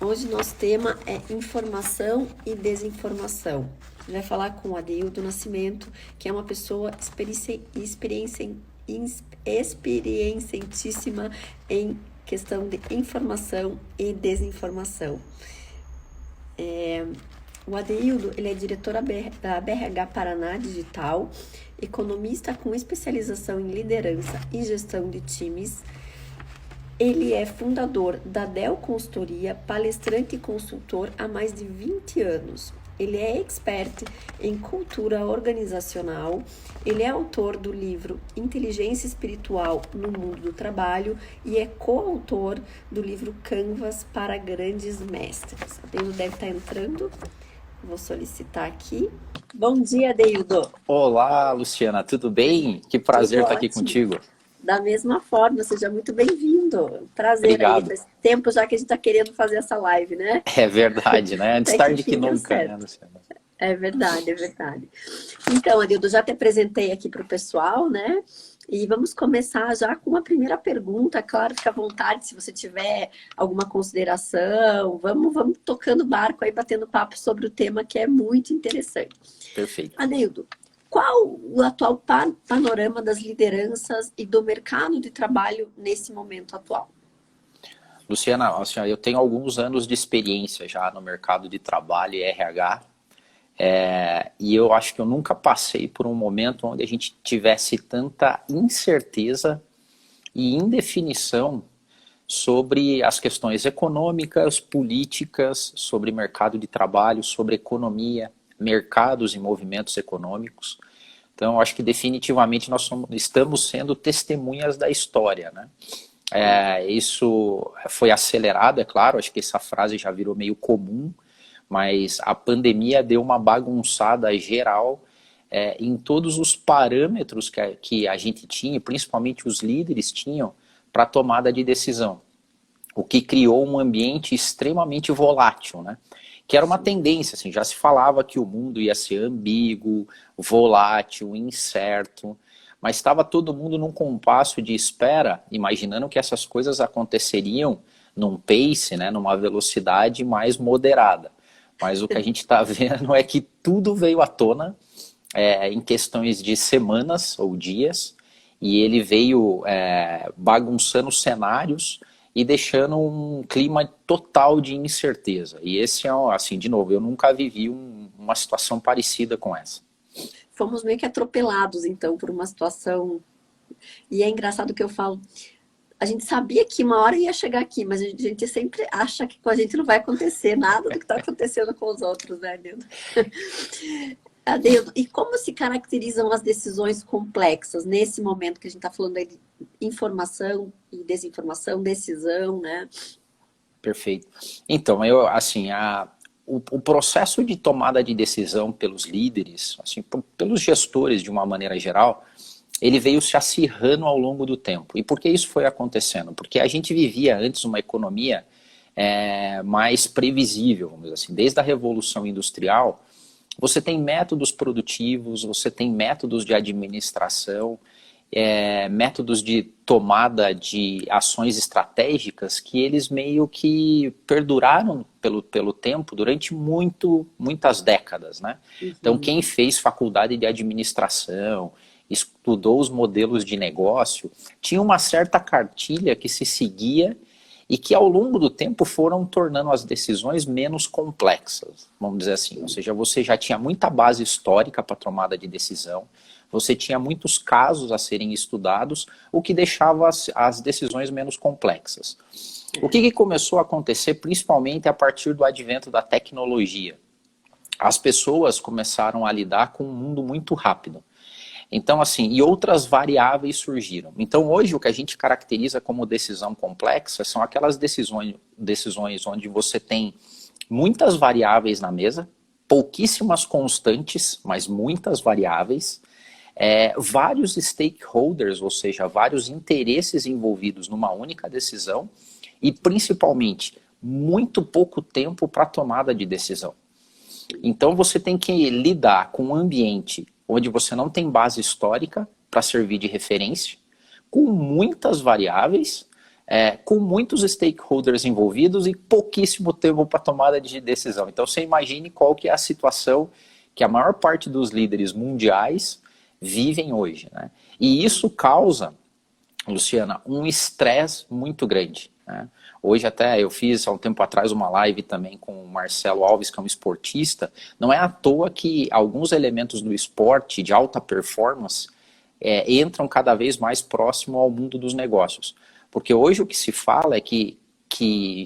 Hoje nosso tema é informação e desinformação. A gente vai falar com o Adeildo Nascimento, que é uma pessoa experiencientíssima em questão de informação e desinformação. O Adeildo, ele é diretor da BRH Paraná Digital, economista com especialização em liderança e gestão de times. Ele é fundador da Dell Consultoria, palestrante e consultor há mais de 20 anos. Ele é expert em cultura organizacional. Ele é autor do livro Inteligência Espiritual no Mundo do Trabalho e é coautor do livro Canvas para Grandes Mestres. Adeildo deve estar entrando. Vou solicitar aqui. Bom dia, Adeildo. Olá, Luciana, tudo bem? Que prazer Tudo estar aqui ótimo. contigo. Da mesma forma, seja muito bem-vindo. Prazer aí, Obrigado. faz tempo já que a gente está querendo fazer essa live, né? É verdade, né? Antes Até que tarde que enfim deu nunca, né, certo. Luciana? É verdade, é verdade. Então, Adildo, já te apresentei aqui para o pessoal, né? E vamos começar já com a primeira pergunta. Claro, fica à vontade se você tiver alguma consideração. Vamos tocando barco aí, batendo papo sobre o tema que é muito interessante. Perfeito. Adeildo, qual o atual panorama das lideranças e do mercado de trabalho nesse momento atual? Luciana, assim, eu tenho alguns anos de experiência já no mercado de trabalho e RH, e eu acho que eu nunca passei por um momento onde a gente tivesse tanta incerteza e indefinição sobre as questões econômicas, políticas, sobre mercado de trabalho, sobre economia, mercados e movimentos econômicos. Então, eu acho que definitivamente estamos sendo testemunhas da história, né? Isso foi acelerado, é claro, acho que essa frase já virou meio comum, mas a pandemia deu uma bagunçada geral em todos os parâmetros que a gente tinha, principalmente os líderes tinham, para tomada de decisão. O que criou um ambiente extremamente volátil, né? Que era uma tendência, assim, já se falava que o mundo ia ser ambíguo, volátil, incerto, mas estava todo mundo num compasso de espera, imaginando que essas coisas aconteceriam num pace, né, numa velocidade mais moderada. Mas o que a gente está vendo é que tudo veio à tona em questões de semanas ou dias, e ele veio bagunçando cenários e deixando um clima total de incerteza. E esse é, assim, de novo, eu nunca vivi uma situação parecida com essa. Fomos meio que atropelados, então, por uma situação. E é engraçado que eu falo, a gente sabia que uma hora ia chegar aqui, mas a gente sempre acha que com a gente não vai acontecer nada do que está acontecendo com os outros, né, Adildo? Adildo, e como se caracterizam as decisões complexas nesse momento que a gente está falando aí de informação e desinformação, decisão, né? Perfeito. Então, o processo de tomada de decisão pelos líderes, assim, pelos gestores de uma maneira geral, ele veio se acirrando ao longo do tempo. E por que isso foi acontecendo? Porque a gente vivia antes uma economia mais previsível, vamos dizer assim. Desde a Revolução Industrial, você tem métodos produtivos, você tem métodos de administração, métodos de tomada de ações estratégicas que eles meio que perduraram pelo tempo durante muitas décadas, né? Então, quem fez faculdade de administração, estudou os modelos de negócio, tinha uma certa cartilha que se seguia e que ao longo do tempo foram tornando as decisões menos complexas, vamos dizer assim. Ou seja, você já tinha muita base histórica para tomada de decisão, você tinha muitos casos a serem estudados, o que deixava as decisões menos complexas. O que começou a acontecer, principalmente a partir do advento da tecnologia? As pessoas começaram a lidar com um mundo muito rápido. Então, assim, e outras variáveis surgiram. Então, hoje, o que a gente caracteriza como decisão complexa são aquelas decisões onde você tem muitas variáveis na mesa, pouquíssimas constantes, mas muitas variáveis, vários stakeholders, ou seja, vários interesses envolvidos numa única decisão e, principalmente, muito pouco tempo para tomada de decisão. Então, você tem que lidar com um ambiente onde você não tem base histórica para servir de referência, com muitas variáveis, com muitos stakeholders envolvidos e pouquíssimo tempo para tomada de decisão. Então você imagine qual que é a situação que a maior parte dos líderes mundiais vivem hoje, né? E isso causa, Luciana, um estresse muito grande, né? Hoje até eu fiz há um tempo atrás uma live também com o Marcelo Alves, que é um esportista. Não é à toa que alguns elementos do esporte de alta performance entram cada vez mais próximo ao mundo dos negócios. Porque hoje o que se fala é que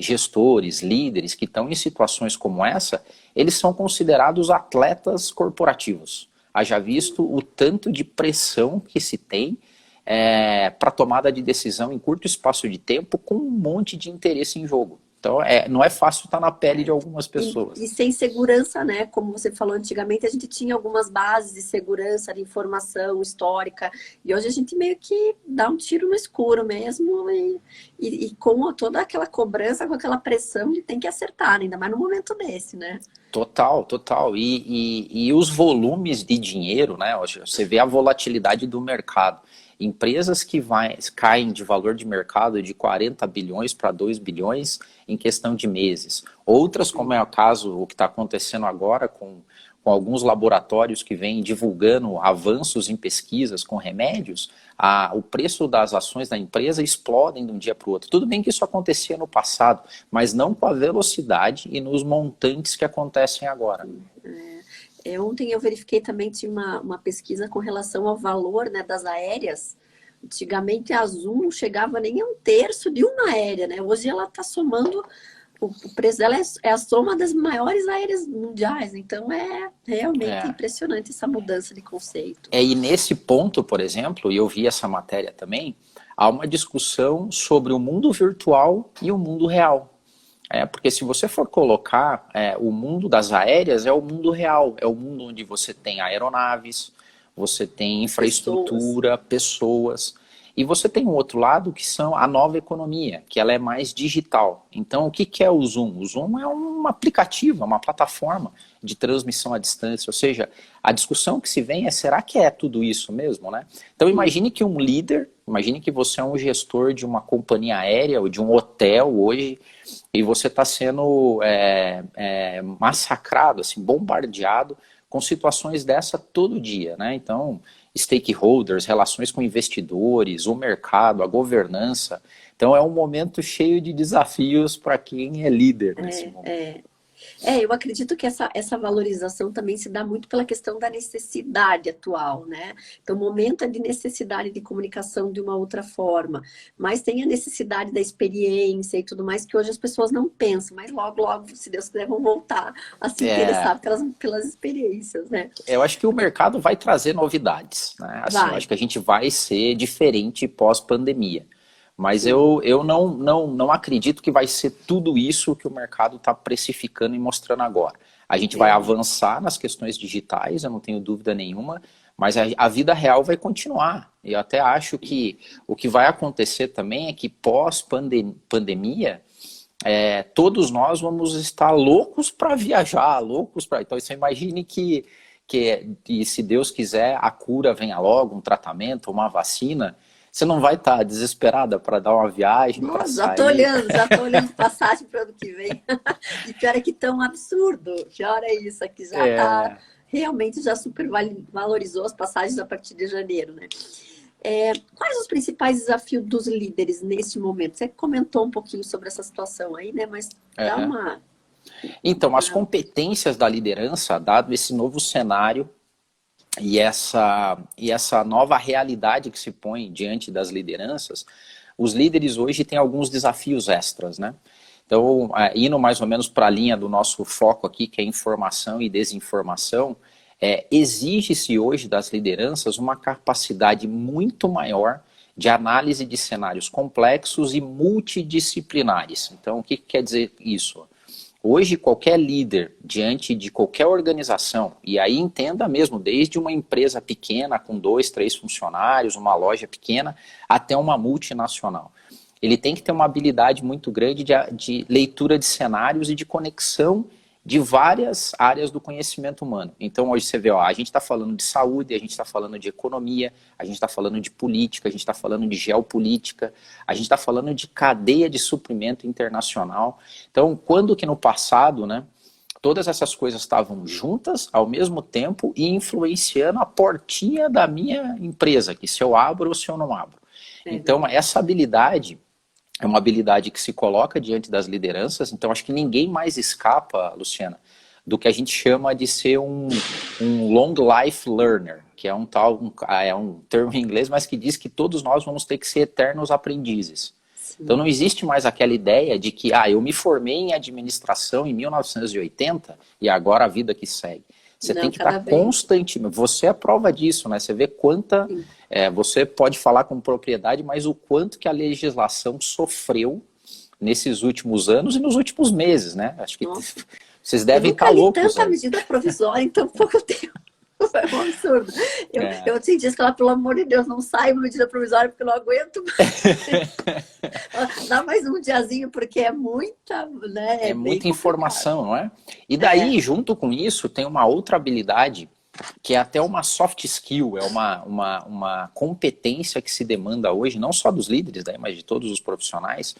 gestores, líderes que estão em situações como essa, eles são considerados atletas corporativos. Haja visto o tanto de pressão que se tem para tomada de decisão em curto espaço de tempo, com um monte de interesse em jogo. Então, não é fácil estar na pele de algumas pessoas. E sem segurança, né? Como você falou, antigamente a gente tinha algumas bases de segurança, de informação histórica, e hoje a gente meio que dá um tiro no escuro mesmo, e com toda aquela cobrança, com aquela pressão, de tem que acertar, ainda mais no momento desse, né? Total, total. E os volumes de dinheiro, né? Você vê a volatilidade do mercado. Empresas que caem de valor de mercado de 40 bilhões para 2 bilhões em questão de meses. Outras, como é o caso, o que está acontecendo agora com alguns laboratórios que vêm divulgando avanços em pesquisas com remédios, o preço das ações da empresa explodem de um dia para o outro. Tudo bem que isso acontecia no passado, mas não com a velocidade e nos montantes que acontecem agora. Ontem eu verifiquei também, tinha uma pesquisa com relação ao valor, né, das aéreas. Antigamente a Azul não chegava nem a um terço de uma aérea, né? Hoje ela está somando, o preço dela é a soma das maiores aéreas mundiais. Então é realmente impressionante essa mudança de conceito. E nesse ponto, por exemplo, e eu vi essa matéria também, há uma discussão sobre o mundo virtual e o mundo real. Porque se você for colocar o mundo das aéreas, é o mundo real, é o mundo onde você tem aeronaves, você tem infraestrutura, pessoas, e você tem um outro lado que são a nova economia, que ela é mais digital. Então o que é o Zoom? O Zoom é um aplicativo, é uma plataforma de transmissão à distância, ou seja, a discussão que se vem será que é tudo isso mesmo, né? Então imagine que um líder, imagine que você é um gestor de uma companhia aérea ou de um hotel hoje, e você está sendo massacrado, assim, bombardeado com situações dessa todo dia, né? Então, stakeholders, relações com investidores, o mercado, a governança. Então, é um momento cheio de desafios para quem é líder nesse momento. Eu acredito que essa valorização também se dá muito pela questão da necessidade atual, né? Então, o momento é de necessidade de comunicação de uma outra forma, mas tem a necessidade da experiência e tudo mais, que hoje as pessoas não pensam, mas logo, logo, se Deus quiser, vão voltar a se interessar pelas experiências, né? Eu acho que o mercado vai trazer novidades, né? Assim, eu acho que a gente vai ser diferente pós-pandemia. Mas eu não acredito que vai ser tudo isso que o mercado está precificando e mostrando agora. A gente vai avançar nas questões digitais, eu não tenho dúvida nenhuma, mas a vida real vai continuar. Eu até acho que o que vai acontecer também é que pós-pandemia, todos nós vamos estar loucos para viajar, loucos para... Então você imagine que se Deus quiser, a cura venha logo, um tratamento, uma vacina... Você não vai estar desesperada para dar uma viagem? Nossa, já tô olhando passagem para o ano que vem. E pior é que tão absurdo. Pior é isso, aqui já tá, realmente já super valorizou as passagens a partir de janeiro, né? Quais os principais desafios dos líderes neste momento? Você comentou um pouquinho sobre essa situação aí, né? Mas dá uma... Então, as competências da liderança, dado esse novo cenário, e essa nova realidade que se põe diante das lideranças, os líderes hoje têm alguns desafios extras, né? Então, indo mais ou menos para a linha do nosso foco aqui, que é informação e desinformação, exige-se hoje das lideranças uma capacidade muito maior de análise de cenários complexos e multidisciplinares. Então, o que quer dizer isso? Hoje, qualquer líder, diante de qualquer organização, e aí entenda mesmo, desde uma empresa pequena, com 2, 3 funcionários, uma loja pequena, até uma multinacional. Ele tem que ter uma habilidade muito grande de leitura de cenários e de conexão de várias áreas do conhecimento humano. Então hoje você vê, ó, a gente está falando de saúde, a gente está falando de economia, a gente está falando de política, a gente está falando de geopolítica, a gente está falando de cadeia de suprimento internacional. Então, quando que no passado, né, todas essas coisas estavam juntas ao mesmo tempo e influenciando a portinha da minha empresa, que se eu abro ou se eu não abro. Então, essa habilidade é uma habilidade que se coloca diante das lideranças. Então, acho que ninguém mais escapa, Luciana, do que a gente chama de ser um long life learner, que é é um termo em inglês, mas que diz que todos nós vamos ter que ser eternos aprendizes. Sim. Então, não existe mais aquela ideia de que eu me formei em administração em 1980 e agora a vida que segue. Você tem que estar constantemente. Você é prova disso, né? Você vê quanta. Você pode falar com propriedade, mas o quanto que a legislação sofreu nesses últimos anos e nos últimos meses, né? Acho que vocês devem estar loucos. Eu nunca li tanta medida provisória em tão pouco tempo. Foi um absurdo. Eu te disse que ela, pelo amor de Deus, não sai uma medida provisória porque eu não aguento mais. Dá mais um diazinho porque é muita, né? É muita informação, não é? E daí, junto com isso, tem uma outra habilidade que é até uma soft skill, é uma competência que se demanda hoje, não só dos líderes, mas de todos os profissionais,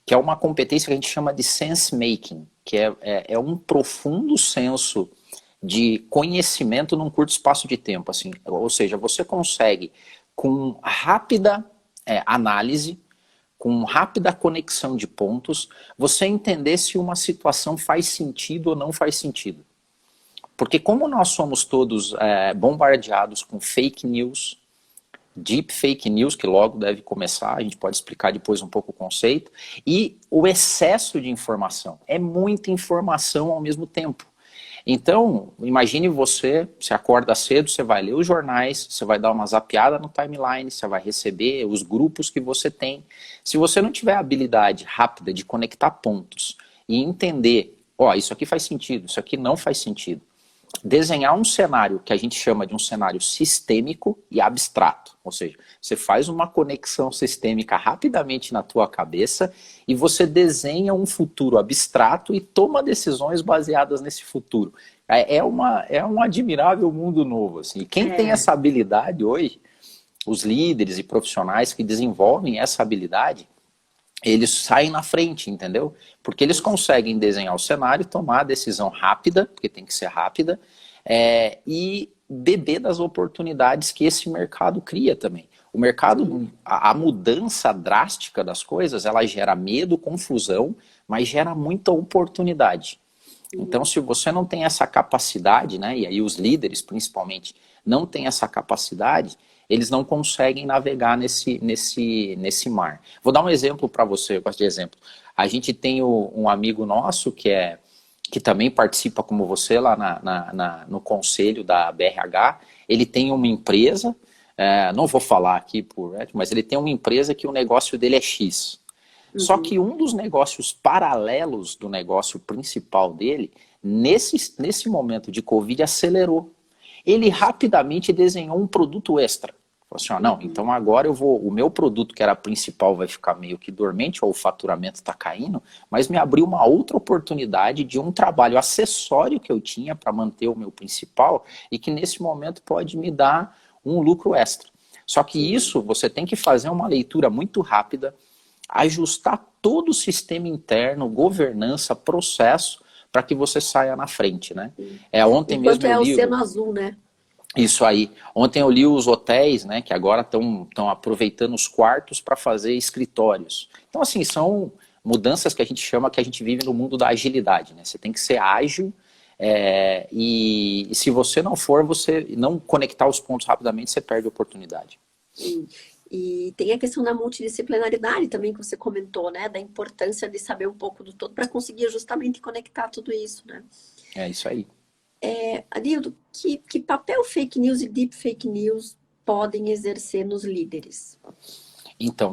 que é uma competência que a gente chama de sense making, que é um profundo senso de conhecimento num curto espaço de tempo, assim. Ou seja, você consegue, com rápida análise, com rápida conexão de pontos, você entender se uma situação faz sentido ou não faz sentido. Porque como nós somos todos bombardeados com fake news, deep fake news, que logo deve começar, a gente pode explicar depois um pouco o conceito, e o excesso de informação. É muita informação ao mesmo tempo. Então, imagine você acorda cedo, você vai ler os jornais, você vai dar uma zapeada no timeline, você vai receber os grupos que você tem. Se você não tiver a habilidade rápida de conectar pontos e entender, isso aqui faz sentido, isso aqui não faz sentido, desenhar um cenário que a gente chama de um cenário sistêmico e abstrato. Ou seja, você faz uma conexão sistêmica rapidamente na tua cabeça e você desenha um futuro abstrato e toma decisões baseadas nesse futuro. É um admirável mundo novo. Assim. Quem tem essa habilidade hoje, os líderes e profissionais que desenvolvem essa habilidade, eles saem na frente, entendeu? Porque eles conseguem desenhar o cenário, tomar a decisão rápida, porque tem que ser rápida, e beber das oportunidades que esse mercado cria também. O mercado, a mudança drástica das coisas, ela gera medo, confusão, mas gera muita oportunidade. Então, se você não tem essa capacidade, né, e aí os líderes, principalmente, não têm essa capacidade, eles não conseguem navegar nesse mar. Vou dar um exemplo para você, eu gosto de exemplo. A gente tem um amigo nosso que também participa como você lá no conselho da BRH. Ele tem uma empresa, não vou falar aqui mas ele tem uma empresa que o negócio dele é X. Só que um dos negócios paralelos do negócio principal dele, nesse momento de Covid, acelerou. Ele rapidamente desenhou um produto extra. Falou assim, não, então agora o meu produto que era principal vai ficar meio que dormente, ou o faturamento está caindo, mas me abriu uma outra oportunidade de um trabalho acessório que eu tinha para manter o meu principal e que nesse momento pode me dar um lucro extra. Só que isso você tem que fazer uma leitura muito rápida, ajustar todo o sistema interno, governança, processo, para que você saia na frente, né? Ontem Enquanto mesmo eu li... o oceano azul, né? Isso aí. Ontem eu li os hotéis, né, que agora estão aproveitando os quartos para fazer escritórios. Então, assim, são mudanças que a gente chama, que a gente vive no mundo da agilidade, né? Você tem que ser ágil e se você não você não conectar os pontos rapidamente, você perde a oportunidade. Sim. E tem a questão da multidisciplinaridade também que você comentou, né? Da importância de saber um pouco do todo para conseguir justamente conectar tudo isso, né? É isso aí. Adildo, que papel fake news e deep fake news podem exercer nos líderes? Então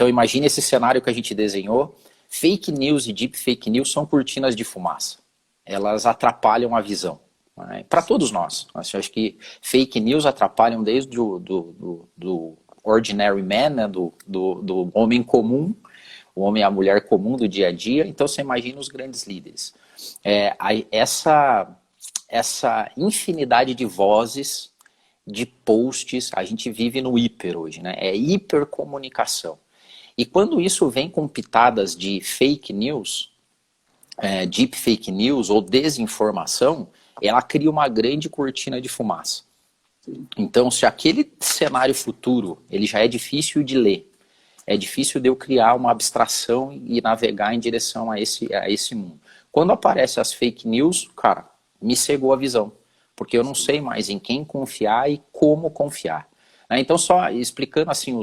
imagine esse cenário que a gente desenhou. Fake news e deep fake news são cortinas de fumaça. Elas atrapalham a visão. Né? Para todos nós. Eu acho que fake news atrapalham desde do ordinary man, né? do homem comum, o homem e a mulher comum do dia a dia. Então você imagina os grandes líderes. Essa infinidade de vozes, de posts, a gente vive no hiper hoje, né? É hipercomunicação. E quando isso vem com pitadas de fake news, deep fake news ou desinformação, ela cria uma grande cortina de fumaça. Então, se aquele cenário futuro ele já é difícil de ler, é difícil de eu criar uma abstração e navegar em direção a esse mundo. Quando aparecem as fake news, cara, me cegou a visão, porque eu não sei mais em quem confiar e como confiar. Então, só explicando assim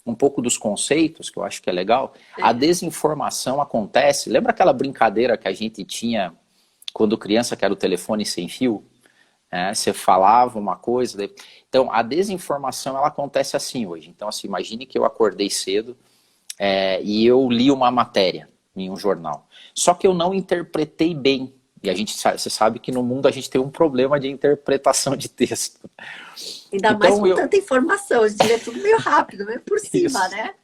um pouco dos conceitos, que eu acho que é legal, a desinformação acontece, lembra aquela brincadeira que a gente tinha quando criança, que era o telefone sem fio? Você falava uma coisa... Então, a desinformação, ela acontece assim hoje. Então, assim, imagine que eu acordei cedo e eu li uma matéria em um jornal. Só que eu não interpretei bem. E você sabe que no mundo a gente tem um problema de interpretação de texto. Ainda então, mais com tanta informação, a gente lê tudo meio rápido, meio por cima, Isso. né?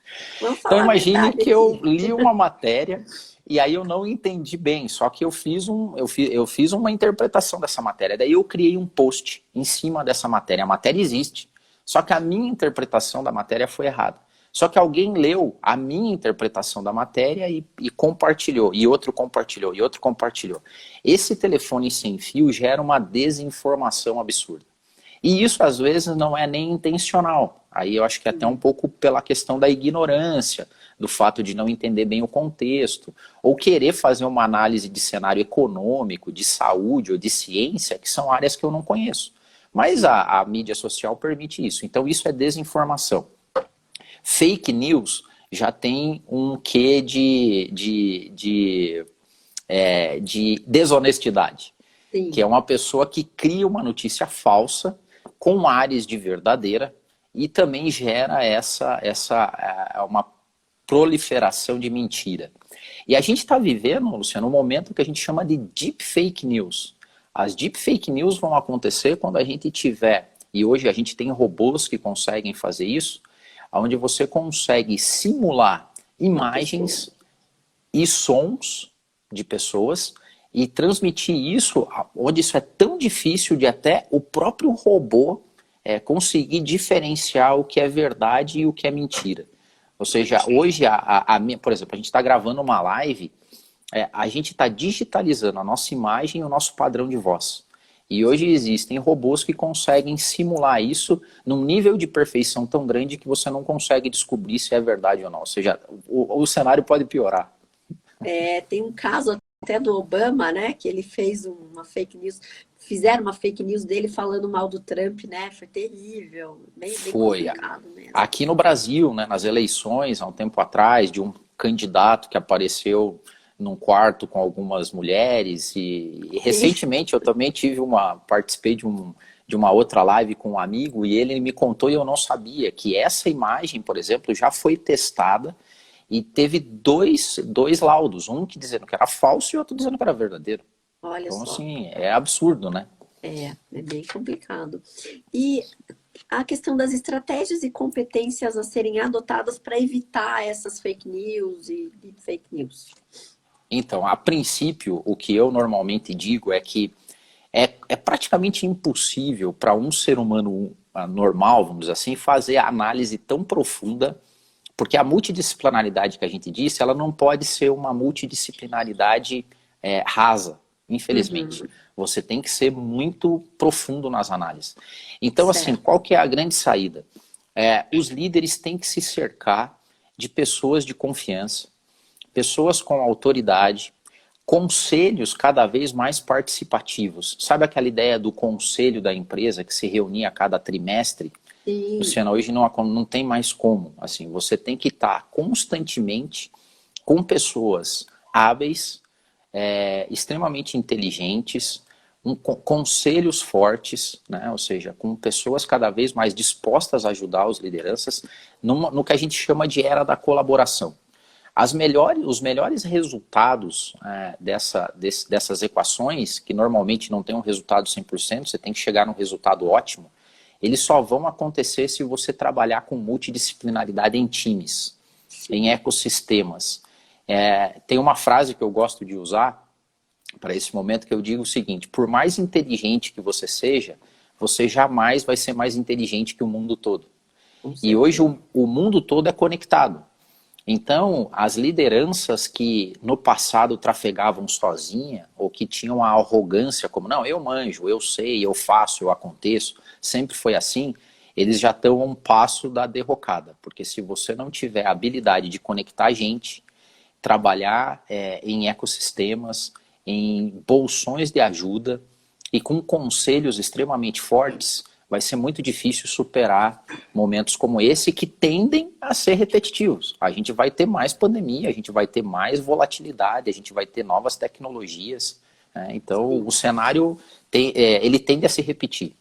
Vamos falar então imagine que aqui. eu li uma matéria e aí eu não entendi bem, só que eu fiz uma interpretação dessa matéria. Daí eu criei um post em cima dessa matéria. A matéria existe, só que a minha interpretação da matéria foi errada. Só que alguém leu a minha interpretação da matéria e compartilhou, e outro compartilhou, e outro compartilhou. Esse telefone sem fio gera uma desinformação absurda. E isso, às vezes, não é nem intencional. Aí eu acho que é até um pouco pela questão da ignorância, do fato de não entender bem o contexto, ou querer fazer uma análise de cenário econômico, de saúde ou de ciência, que são áreas que eu não conheço. Mas a mídia social permite isso. Então isso é desinformação. Fake news já tem um quê de desonestidade. Sim. Que é uma pessoa que cria uma notícia falsa com ares de verdadeira e também gera uma proliferação de mentira. E a gente está vivendo, Luciano, um momento que a gente chama de deep fake news. As deep fake news vão acontecer quando a gente tiver, e hoje a gente tem robôs que conseguem fazer isso, onde você consegue simular imagens e sons de pessoas e transmitir isso, onde isso é tão difícil de até o próprio robô conseguir diferenciar o que é verdade e o que é mentira. Ou seja, hoje, por exemplo, a gente está gravando uma live, a gente está digitalizando a nossa imagem e o nosso padrão de voz. E hoje existem robôs que conseguem simular isso num nível de perfeição tão grande que você não consegue descobrir se é verdade ou não. Ou seja, o cenário pode piorar. Tem um caso até do Obama, né, que ele fez uma fake news, fizeram uma fake news dele falando mal do Trump, né, foi terrível, bem complicado mesmo. Aqui no Brasil, né, nas eleições, há um tempo atrás, de um candidato que apareceu num quarto com algumas mulheres e recentemente eu também participei de uma outra live com um amigo e ele me contou e eu não sabia que essa imagem, por exemplo, já foi testada e teve dois laudos, um que dizendo que era falso e outro dizendo que era verdadeiro. Olha então, só. assim, é absurdo, né? É bem complicado. E a questão das estratégias e competências a serem adotadas para evitar essas fake news e fake news. Então, a princípio, o que eu normalmente digo é que é praticamente impossível para um ser humano normal, vamos dizer assim, fazer a análise tão profunda, porque a multidisciplinaridade que a gente disse, ela não pode ser uma multidisciplinaridade rasa, infelizmente. Você tem que ser muito profundo nas análises. Então, assim, qual que é a grande saída? Os líderes têm que se cercar de pessoas de confiança, pessoas com autoridade, conselhos cada vez mais participativos. Sabe aquela ideia do conselho da empresa que se reunia a cada trimestre? Sim. Luciana, hoje não tem mais como. Assim, você tem que estar constantemente com pessoas hábeis, extremamente inteligentes, conselhos fortes, né? Ou seja, com pessoas cada vez mais dispostas a ajudar as lideranças no que a gente chama de era da colaboração. Os melhores resultados dessas equações, que normalmente não tem um resultado 100%, você tem que chegar num resultado ótimo, eles só vão acontecer se você trabalhar com multidisciplinaridade em times, em ecossistemas. Tem uma frase que eu gosto de usar, para esse momento que eu digo o seguinte: por mais inteligente que você seja, você jamais vai ser mais inteligente que o mundo todo. E hoje o mundo todo é conectado. Então, as lideranças que no passado trafegavam sozinha, ou que tinham a arrogância como, não, eu manjo, eu sei, eu faço, eu aconteço, sempre foi assim, eles já estão a um passo da derrocada. Porque se você não tiver a habilidade de conectar gente, trabalhar em ecossistemas, em bolsões de ajuda e com conselhos extremamente fortes, vai ser muito difícil superar momentos como esse que tendem a ser repetitivos. A gente vai ter mais pandemia, a gente vai ter mais volatilidade, a gente vai ter novas tecnologias, né? Então o cenário ele tende a se repetir.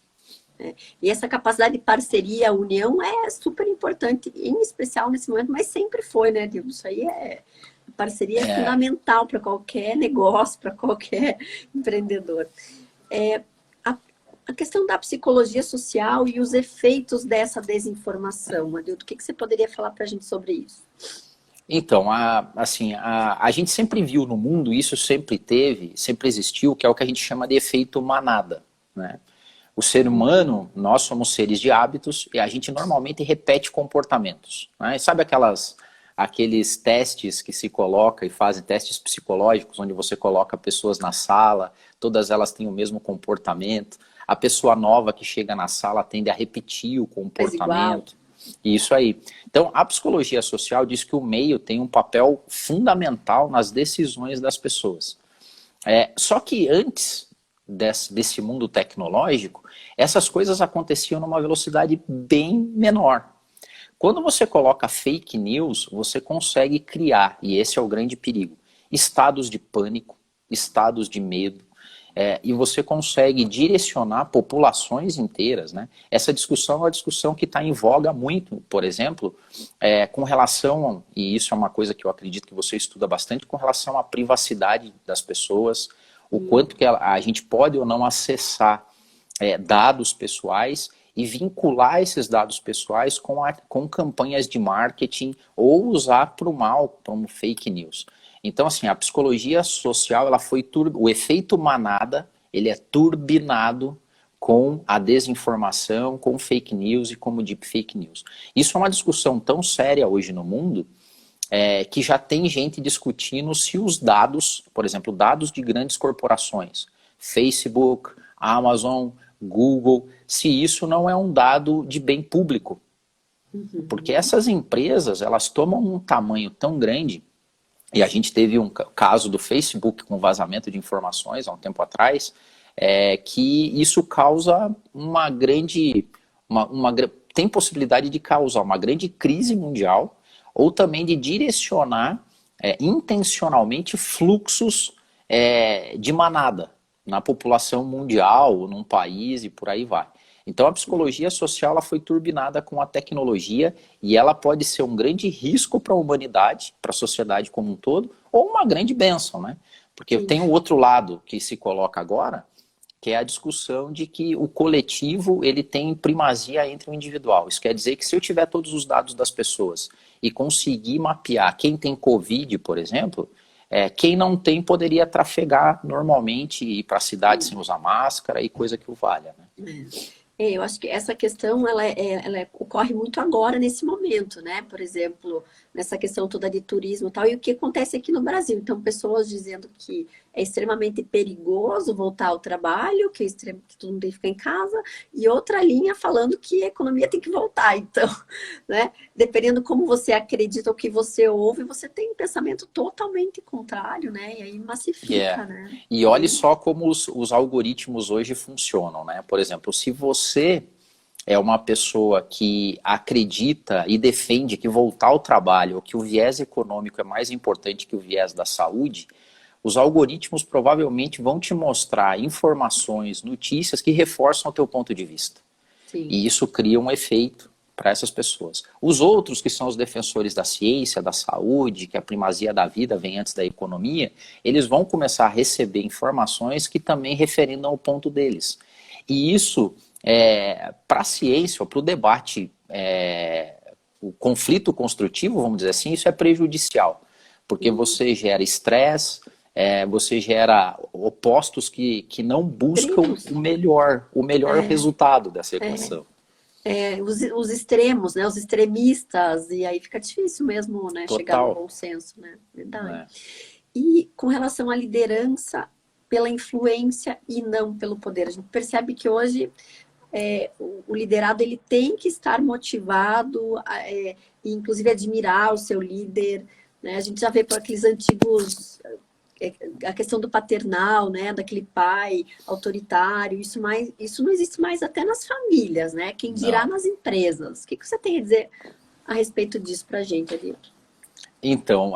E essa capacidade de parceria, união é super importante, em especial nesse momento, mas sempre foi, né, Dilma? Isso aí parceria é fundamental para qualquer negócio, para qualquer empreendedor. A questão da psicologia social e os efeitos dessa desinformação, Adildo, o que você poderia falar para a gente sobre isso? Então, a gente sempre viu no mundo, isso sempre teve, sempre existiu, que é o que a gente chama de efeito manada, né? O ser humano, nós somos seres de hábitos e a gente normalmente repete comportamentos, né? Sabe aqueles testes que se coloca e fazem testes psicológicos, onde você coloca pessoas na sala, todas elas têm o mesmo comportamento, a pessoa nova que chega na sala tende a repetir o comportamento. Isso aí. Então, a psicologia social diz que o meio tem um papel fundamental nas decisões das pessoas. Só que antes desse mundo tecnológico, essas coisas aconteciam numa velocidade bem menor. Quando você coloca fake news, você consegue criar, e esse é o grande perigo, estados de pânico, estados de medo, e você consegue direcionar populações inteiras, né? Essa discussão é uma discussão que está em voga muito, por exemplo, com relação, e isso é uma coisa que eu acredito que você estuda bastante, com relação à privacidade das pessoas, o quanto que a gente pode ou não acessar dados pessoais e vincular esses dados pessoais com campanhas de marketing ou usar para o mal, como fake news. Então, assim, a psicologia social, o efeito manada, ele é turbinado com a desinformação, com fake news e como deep fake news. Isso é uma discussão tão séria hoje no mundo, que já tem gente discutindo se os dados, por exemplo, dados de grandes corporações, Facebook, Amazon, Google, se isso não é um dado de bem público. Porque essas empresas, elas tomam um tamanho tão grande, e a gente teve um caso do Facebook com vazamento de informações há um tempo atrás, que isso causa tem possibilidade de causar uma grande crise mundial, ou também de direcionar intencionalmente fluxos de manada na população mundial, num país e por aí vai. Então a psicologia social ela foi turbinada com a tecnologia e ela pode ser um grande risco para a humanidade, para a sociedade como um todo, ou uma grande bênção, né? Porque tem o outro lado que se coloca agora, que é a discussão de que o coletivo ele tem primazia entre o individual. Isso quer dizer que se eu tiver todos os dados das pessoas e conseguir mapear quem tem Covid, por exemplo, quem não tem poderia trafegar normalmente e ir para a cidade sem usar máscara e coisa que o valha, né? Eu acho que essa questão ela ocorre muito agora, nesse momento, né? Por exemplo, nessa questão toda de turismo e tal, e o que acontece aqui no Brasil. Então, pessoas dizendo que é extremamente perigoso voltar ao trabalho, que todo mundo tem que ficar em casa, e outra linha falando que a economia tem que voltar. Então, né? Dependendo como você acredita, o que você ouve, você tem um pensamento totalmente contrário, né? E aí massifica, né? E olhe só como os algoritmos hoje funcionam, né? Por exemplo, se você é uma pessoa que acredita e defende que voltar ao trabalho ou que o viés econômico é mais importante que o viés da saúde, os algoritmos provavelmente vão te mostrar informações, notícias que reforçam o teu ponto de vista. Sim. E isso cria um efeito para essas pessoas. Os outros, que são os defensores da ciência, da saúde, que a primazia da vida vem antes da economia, eles vão começar a receber informações que também referendam o ponto deles. E isso, para a ciência, para o debate, o conflito construtivo, vamos dizer assim, isso é prejudicial. Porque você gera estresse, você gera opostos que não buscam Primos. o melhor resultado dessa equação. Os extremos, né? Os extremistas, e aí fica difícil mesmo, né? Chegar no Total, bom senso, né? Verdade. né? E com relação à liderança, pela influência e não pelo poder. A gente percebe que hoje o liderado ele tem que estar motivado, e inclusive admirar o seu líder. Né? A gente já vê por aqueles antigos a questão do paternal, né, daquele pai autoritário, isso não existe mais até nas famílias, né? Quem dirá Não. nas empresas. O que você tem a dizer a respeito disso para a gente, ali? Então,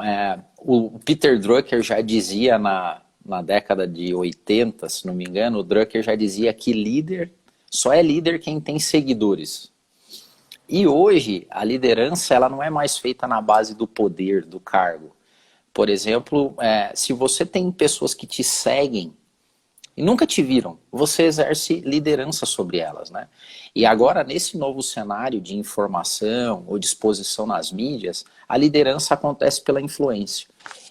o Peter Drucker já dizia na década de 80, se não me engano, o Drucker já dizia que líder só é líder quem tem seguidores. E hoje, a liderança ela não é mais feita na base do poder, do cargo. Por exemplo, se você tem pessoas que te seguem e nunca te viram, você exerce liderança sobre elas, né? E agora, nesse novo cenário de informação ou de exposição nas mídias, a liderança acontece pela influência.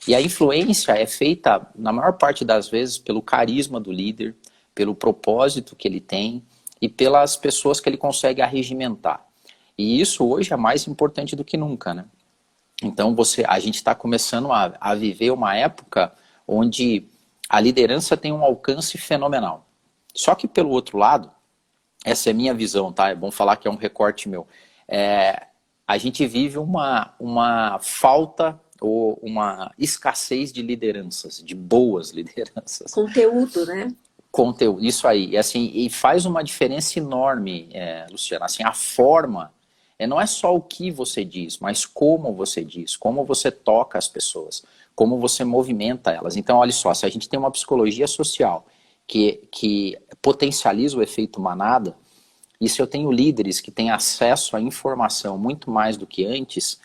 E a influência é feita, na maior parte das vezes, pelo carisma do líder, pelo propósito que ele tem e pelas pessoas que ele consegue arregimentar. E isso hoje é mais importante do que nunca, né? Então a gente está começando a viver uma época onde a liderança tem um alcance fenomenal. Só que pelo outro lado, essa é minha visão, tá? É bom falar que é um recorte meu. A gente vive uma falta ou uma escassez de lideranças, de boas lideranças. Conteúdo, né? Conteúdo, isso aí. E, assim, e faz uma diferença enorme, Luciana. Assim, a forma não é só o que você diz, mas como você diz, como você toca as pessoas, como você movimenta elas. Então, olha só, se a gente tem uma psicologia social que potencializa o efeito manada, e se eu tenho líderes que têm acesso à informação muito mais do que antes,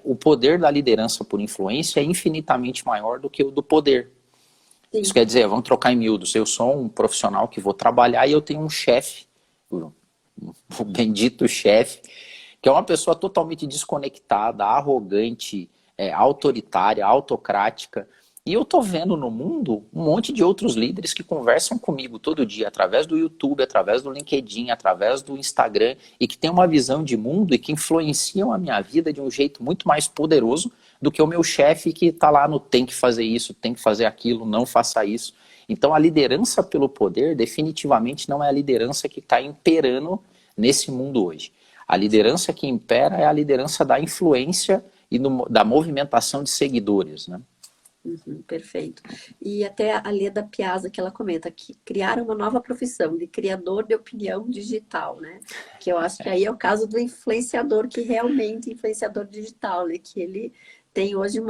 o poder da liderança por influência é infinitamente maior do que o do poder. Sim. Isso quer dizer, vamos trocar em miúdos, eu sou um profissional que vou trabalhar e eu tenho um chefe, o bendito chefe, que é uma pessoa totalmente desconectada, arrogante, autoritária, autocrática. E eu tô vendo no mundo um monte de outros líderes que conversam comigo todo dia, através do YouTube, através do LinkedIn, através do Instagram, e que têm uma visão de mundo e que influenciam a minha vida de um jeito muito mais poderoso do que o meu chefe que está lá no tem que fazer isso, tem que fazer aquilo, não faça isso. Então a liderança pelo poder definitivamente não é a liderança que está imperando nesse mundo hoje. A liderança que impera é a liderança da influência e da movimentação de seguidores, né? Uhum, perfeito. E até a Leda Piazza, que ela comenta que criaram uma nova profissão de criador de opinião digital, né? Que eu acho que aí é o caso do influenciador, que realmente é influenciador digital, né? Que ele tem hoje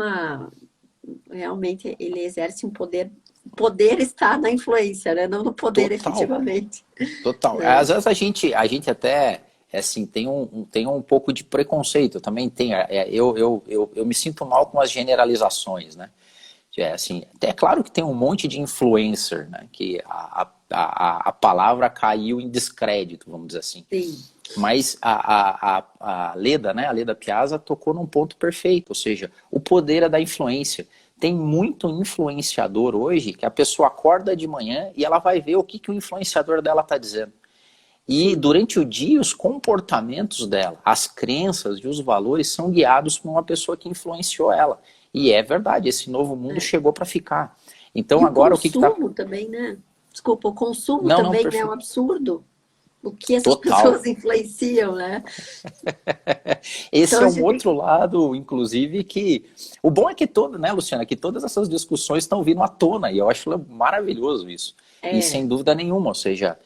realmente ele exerce um poder. O poder está na influência, né? Não no poder Total, efetivamente. total. É, Às vezes a gente até assim, tem um pouco de preconceito, eu também tenho. Eu me sinto mal com as generalizações, né? Assim, até é claro que tem um monte de influencer, né? Que a palavra caiu em descrédito, vamos dizer assim. sim. Mas a Leda, né? A Leda Piazza tocou num ponto perfeito, ou seja, o poder é da influência. Tem muito influenciador hoje que a pessoa acorda de manhã e ela vai ver o que o influenciador dela está dizendo. E durante o dia, os comportamentos dela, as crenças e os valores são guiados por uma pessoa que influenciou ela. E é verdade, esse novo mundo chegou para ficar. Então E o agora o que está... consumo também, né? Desculpa, o consumo Não, também é um perfeito. absurdo. O que essas Total. pessoas influenciam, né? Esse Então é a um gente outro lado, inclusive, que... O bom é que né, Luciana, que todas essas discussões estão vindo à tona, e eu acho maravilhoso isso. E sem dúvida nenhuma, ou seja,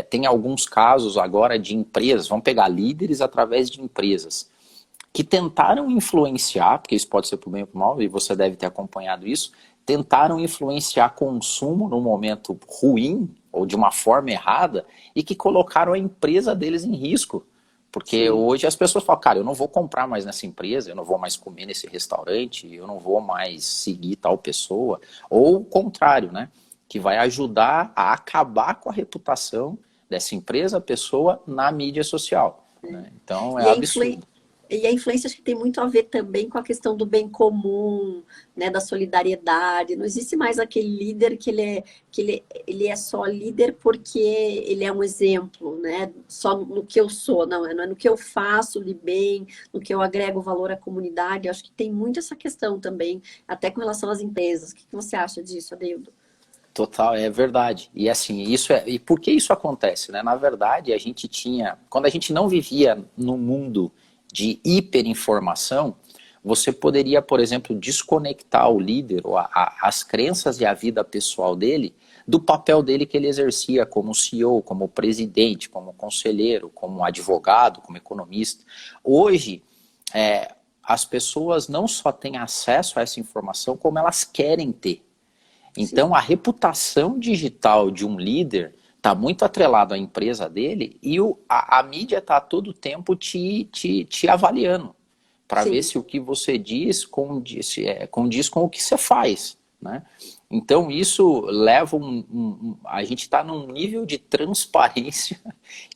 tem alguns casos agora de empresas, vamos pegar líderes através de empresas, que tentaram influenciar, porque isso pode ser para o bem ou para o mal, e você deve ter acompanhado isso, tentaram influenciar consumo num momento ruim, ou de uma forma errada, e que colocaram a empresa deles em risco. Porque sim. hoje as pessoas falam, cara, eu não vou comprar mais nessa empresa, eu não vou mais comer nesse restaurante, eu não vou mais seguir tal pessoa. Ou o contrário, né? Que vai ajudar a acabar com a reputação dessa empresa, pessoa, na mídia social. Né? Então é E absurdo. E a influência acho que tem muito a ver também com a questão do bem comum, né, da solidariedade. Não existe mais aquele líder ele é só líder porque ele é um exemplo, né? Só no que eu sou, não é no que eu faço de bem, no que eu agrego valor à comunidade. Eu acho que tem muito essa questão também, até com relação às empresas. O que você acha disso, Adeildo? Total, é verdade. E assim, e por que isso acontece, né? Na verdade, a gente tinha, quando a gente não vivia no mundo de hiperinformação, você poderia, por exemplo, desconectar o líder, ou as crenças e a vida pessoal dele, do papel dele que ele exercia como CEO, como presidente, como conselheiro, como advogado, como economista. Hoje, as pessoas não só têm acesso a essa informação, como elas querem ter. Sim, Então, a reputação digital de um líder está muito atrelado à empresa dele e a mídia está a todo tempo te avaliando para ver sim. se o que você diz condiz com o que você faz, né? Então, isso leva a gente está num nível de transparência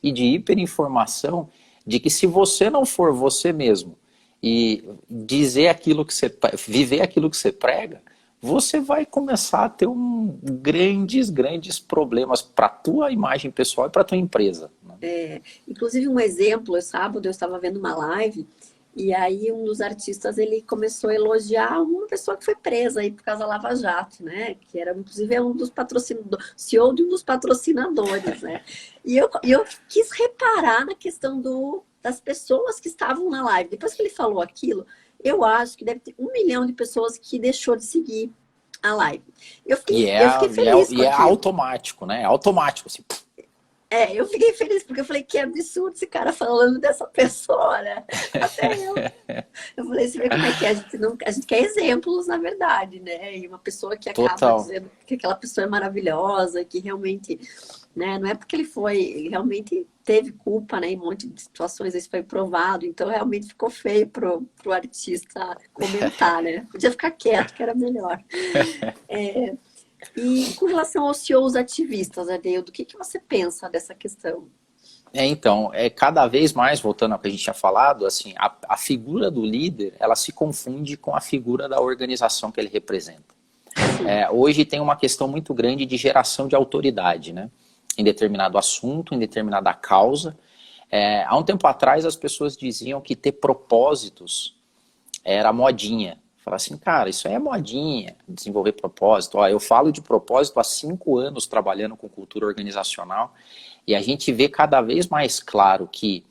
e de hiperinformação de que se você não for você mesmo e dizer aquilo que você, viver aquilo que você prega, você vai começar a ter grandes problemas para a tua imagem pessoal e para a tua empresa, né? Inclusive um exemplo, sábado eu estava vendo uma live e aí um dos artistas ele começou a elogiar uma pessoa que foi presa aí por causa da Lava Jato, né? Que era inclusive um dos patrocinadores, CEO de um dos patrocinadores, né? E eu quis reparar na questão das pessoas que estavam na live. Depois que ele falou aquilo, eu acho que deve ter 1 milhão de pessoas que deixou de seguir a live. Eu fiquei feliz com E é aquilo. automático, né? É automático, assim. Eu fiquei feliz porque eu falei que absurdo esse cara falando dessa pessoa, né? Até eu. Eu falei, você vê como é que é? A gente quer exemplos, na verdade, né? E uma pessoa que acaba Total. dizendo que aquela pessoa é maravilhosa, que realmente, né? Não é porque ele realmente teve culpa, né? Em um monte de situações, isso foi provado. Então, realmente ficou feio pro artista comentar, né? Podia ficar quieto, que era melhor. E com relação aos CEOs ativistas, Adeildo, o que você pensa dessa questão? Então, cada vez mais, voltando ao que a gente tinha falado, assim, a figura do líder, ela se confunde com a figura da organização que ele representa. Sim, Hoje tem uma questão muito grande de geração de autoridade, né? Em determinado assunto, em determinada causa. Há um tempo atrás, as pessoas diziam que ter propósitos era modinha. Falar assim, cara, isso aí é modinha, desenvolver propósito. Ó, eu falo de propósito há 5 anos trabalhando com cultura organizacional e a gente vê cada vez mais claro que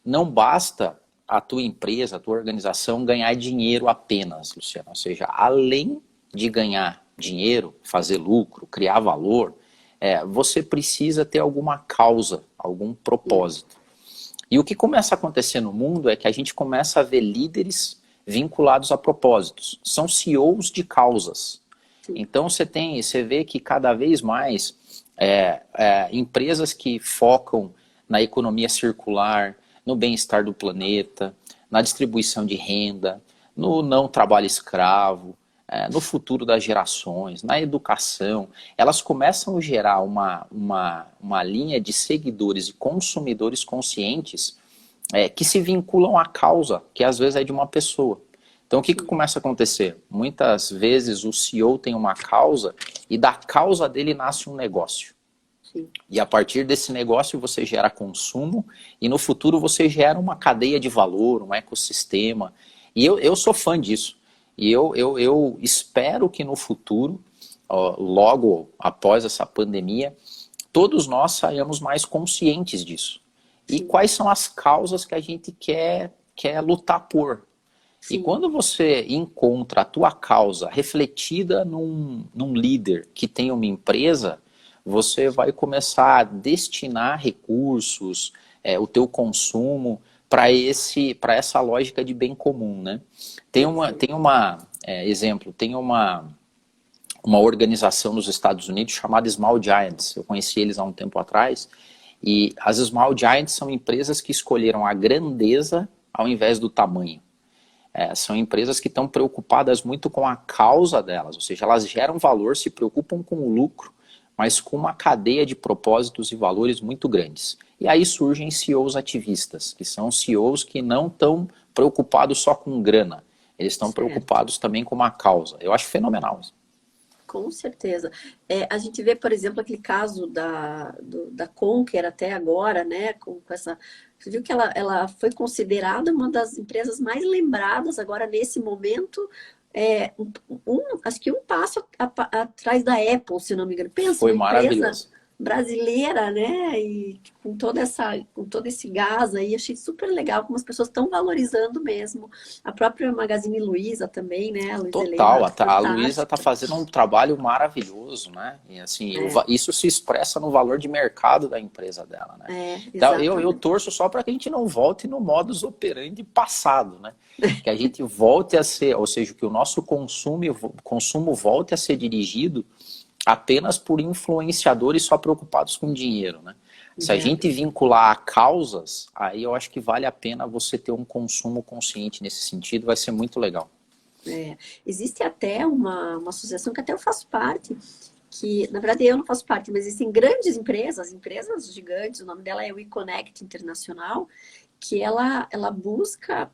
não basta a tua empresa, a tua organização ganhar dinheiro apenas, Luciano. Ou seja, além de ganhar dinheiro, fazer lucro, criar valor, você precisa ter alguma causa, algum sim, propósito. E o que começa a acontecer no mundo é que a gente começa a ver líderes vinculados a propósitos. São CEOs de causas. sim, Então você vê que cada vez mais empresas que focam na economia circular, no bem-estar do planeta, na distribuição de renda, no não trabalho escravo, no futuro das gerações, na educação, elas começam a gerar uma linha de seguidores e consumidores conscientes que se vinculam à causa, que às vezes é de uma pessoa. Então o que sim, começa a acontecer? Muitas vezes o CEO tem uma causa e da causa dele nasce um negócio. sim, E a partir desse negócio você gera consumo e no futuro você gera uma cadeia de valor, um ecossistema. E eu sou fã disso. E eu espero que no futuro, logo após essa pandemia, todos nós saiamos mais conscientes disso. E sim, quais são as causas que a gente quer lutar por. E sim, quando você encontra a tua causa refletida num líder que tem uma empresa, você vai começar a destinar recursos, o teu consumo para essa lógica de bem comum, né? perfeito. Exemplo, tem uma organização nos Estados Unidos chamada Small Giants. Eu conheci eles há um tempo atrás. E as Small Giants são empresas que escolheram a grandeza ao invés do tamanho. São empresas que estão preocupadas muito com a causa delas, ou seja, elas geram valor, se preocupam com o lucro, mas com uma cadeia de propósitos e valores muito grandes. E aí surgem CEOs ativistas, que são CEOs que não estão preocupados só com grana. Eles estão Certo. preocupados também com uma causa. Eu acho fenomenal isso. Com certeza. A gente vê, por exemplo, aquele caso da Conquer até agora, né? Com essa. Você viu que ela foi considerada uma das empresas mais lembradas agora nesse momento. Acho que um passo atrás da Apple, se não me engano. Pensa, Foi uma empresa maravilhoso. brasileira, né? E com todo esse gás aí, achei super legal como as pessoas estão valorizando mesmo. A própria Magazine Luiza também, né? A Luiza Total, Helena, a Luísa está fantástica. fazendo um trabalho maravilhoso, né? E assim, É, isso se expressa no valor de mercado da empresa dela, né? Então, eu exatamente. torço só para que a gente não volte no modus operandi passado, né? Que a gente volte a ser, ou seja, que o nosso consumo volte a ser dirigido apenas por influenciadores só preocupados com dinheiro, né? Se a gente É, vincular a causas, aí eu acho que vale a pena você ter um consumo consciente nesse sentido, vai ser muito legal. existe até uma associação que até eu faço parte, que, na verdade, eu não faço parte, mas existem grandes empresas gigantes, o nome dela é WeConnect Internacional, que ela busca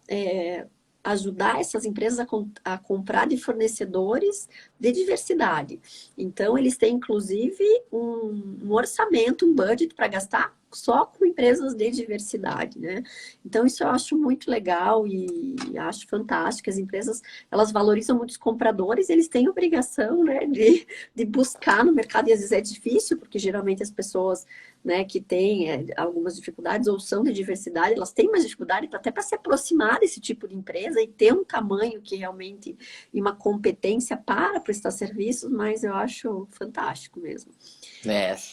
ajudar essas empresas a comprar de fornecedores de diversidade. Então, eles têm, inclusive, um orçamento, um budget para gastar só com empresas de diversidade, né? Então, isso eu acho muito legal e acho fantástico. As empresas, elas valorizam muito os compradores, eles têm obrigação, né, de buscar no mercado, e às vezes é difícil, porque geralmente as pessoas, né, que têm algumas dificuldades ou são de diversidade, elas têm mais dificuldade até para se aproximar desse tipo de empresa e ter um tamanho que realmente, e uma competência para prestar serviços, mas eu acho fantástico mesmo.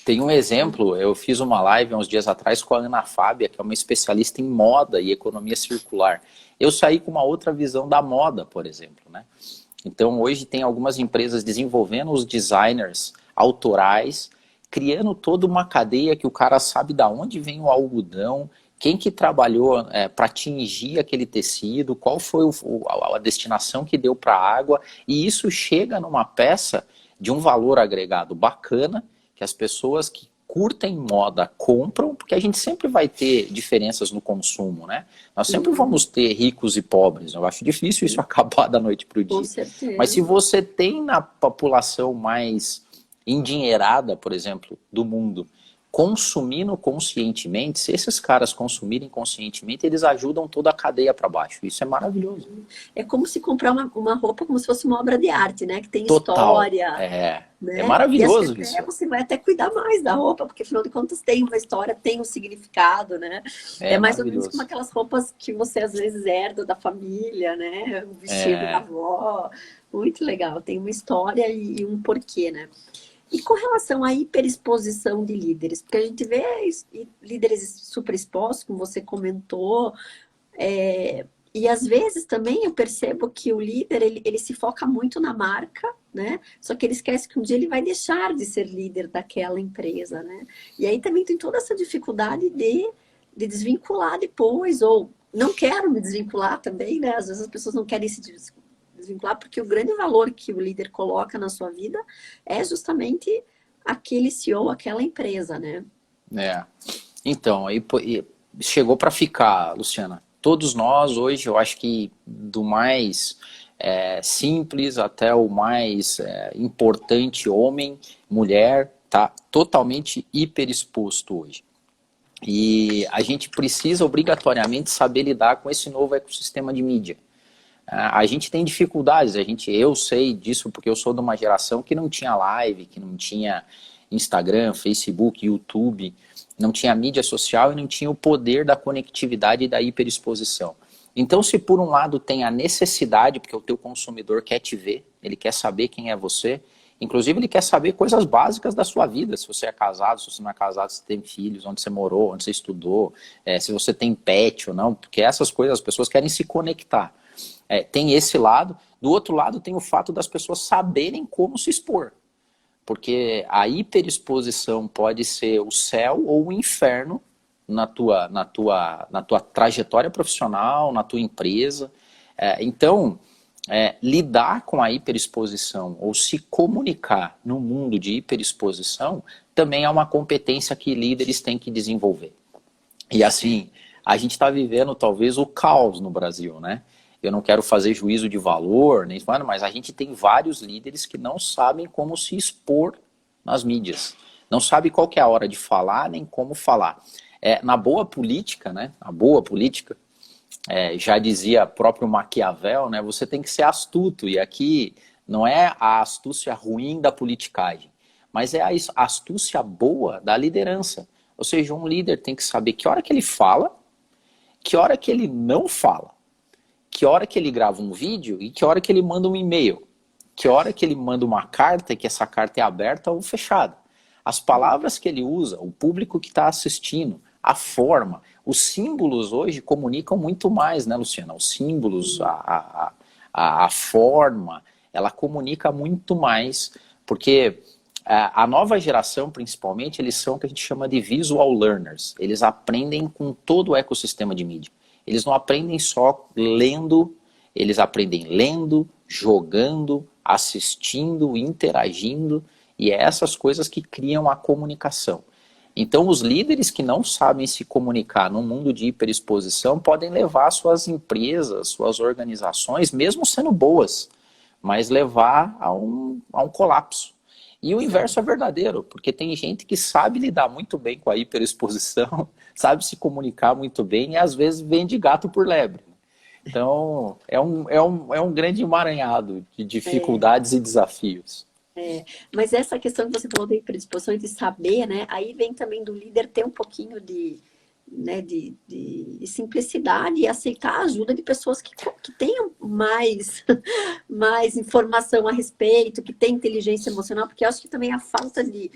Tem um exemplo, eu fiz uma live há uns dias atrás com a Ana Fábia, que é uma especialista em moda e economia circular. Eu saí com uma outra visão da moda, por exemplo, né? Então hoje tem algumas empresas desenvolvendo os designers autorais, criando toda uma cadeia que o cara sabe da onde vem o algodão, quem que trabalhou para atingir aquele tecido, qual foi a destinação que deu para a água, e isso chega numa peça de um valor agregado bacana, que as pessoas que curtem moda compram, porque a gente sempre vai ter diferenças no consumo, né? Nós sempre Sim, vamos ter ricos e pobres. Eu acho difícil isso acabar da noite para o com dia. Mas se certeza. você tem na população mais endinheirada, por exemplo, do mundo, consumindo conscientemente, se esses caras consumirem conscientemente, eles ajudam toda a cadeia para baixo. Isso é maravilhoso. É como se comprar uma roupa como se fosse uma obra de arte, né? Que tem Total. história, É né? E acho que maravilhoso até isso. você vai até cuidar mais da roupa, porque afinal de contas tem uma história, tem um significado, né? É É mais ou menos como maravilhoso. aquelas roupas que você às vezes herda da família, né? O vestido da avó. Muito legal, tem uma história e um porquê, né? E com relação à hiperexposição de líderes, porque a gente vê líderes super expostos, como você comentou, e às vezes também eu percebo que o líder, ele se foca muito na marca, né? Só que ele esquece que um dia ele vai deixar de ser líder daquela empresa, né? E aí também tem toda essa dificuldade de desvincular depois, ou não quero me desvincular também, né? Às vezes as pessoas não querem se desvincular, porque o grande valor que o líder coloca na sua vida é justamente aquele CEO, aquela empresa, né? É. Então, aí chegou para ficar, Luciana. Todos nós hoje, eu acho que do mais simples até o mais importante, homem, mulher, tá totalmente hiperexposto hoje. E a gente precisa obrigatoriamente saber lidar com esse novo ecossistema de mídia. A gente tem dificuldades, eu sei disso porque eu sou de uma geração que não tinha live, que não tinha Instagram, Facebook, YouTube, não tinha mídia social e não tinha o poder da conectividade e da hiperexposição. Então, se por um lado tem a necessidade, porque o teu consumidor quer te ver, ele quer saber quem é você, inclusive ele quer saber coisas básicas da sua vida, se você é casado, se você não é casado, se tem filhos, onde você morou, onde você estudou, se você tem pet ou não, porque essas coisas as pessoas querem se conectar. Tem esse lado. Do outro lado tem o fato das pessoas saberem como se expor. Porque a hiperexposição pode ser o céu ou o inferno na tua trajetória profissional, na tua empresa. Então, lidar com a hiperexposição ou se comunicar no mundo de hiperexposição também é uma competência que líderes têm que desenvolver. E assim, a gente está vivendo talvez o caos no Brasil, né? Eu não quero fazer juízo de valor, nem mas a gente tem vários líderes que não sabem como se expor nas mídias. Não sabe qual que é a hora de falar, nem como falar. Na boa política, né? Na boa política, já dizia próprio Maquiavel, né? Você tem que ser astuto. E aqui não é a astúcia ruim da politicagem, mas é a astúcia boa da liderança. Ou seja, um líder tem que saber que hora que ele fala, que hora que ele não fala, que hora que ele grava um vídeo e que hora que ele manda um e-mail, que hora que ele manda uma carta e que essa carta é aberta ou fechada. As palavras que ele usa, o público que está assistindo, a forma, os símbolos hoje comunicam muito mais, né, Luciana? Os símbolos, a forma, ela comunica muito mais, porque a nova geração, principalmente, eles são o que a gente chama de visual learners. Eles aprendem com todo o ecossistema de mídia. Eles não aprendem só lendo, eles aprendem lendo, jogando, assistindo, interagindo, e é essas coisas que criam a comunicação. Então, os líderes que não sabem se comunicar num mundo de hiperexposição podem levar suas empresas, suas organizações, mesmo sendo boas, mas levar a um colapso. E o inverso é verdadeiro, porque tem gente que sabe lidar muito bem com a hiperexposição, sabe se comunicar muito bem e às vezes vende gato por lebre. Então, é um grande emaranhado de dificuldades e desafios. Mas essa questão que você falou da hiperexposição e de saber, né? Aí vem também do líder ter um pouquinho de simplicidade e aceitar a ajuda de pessoas que tenham mais informação a respeito, que têm inteligência emocional, porque eu acho que também a falta de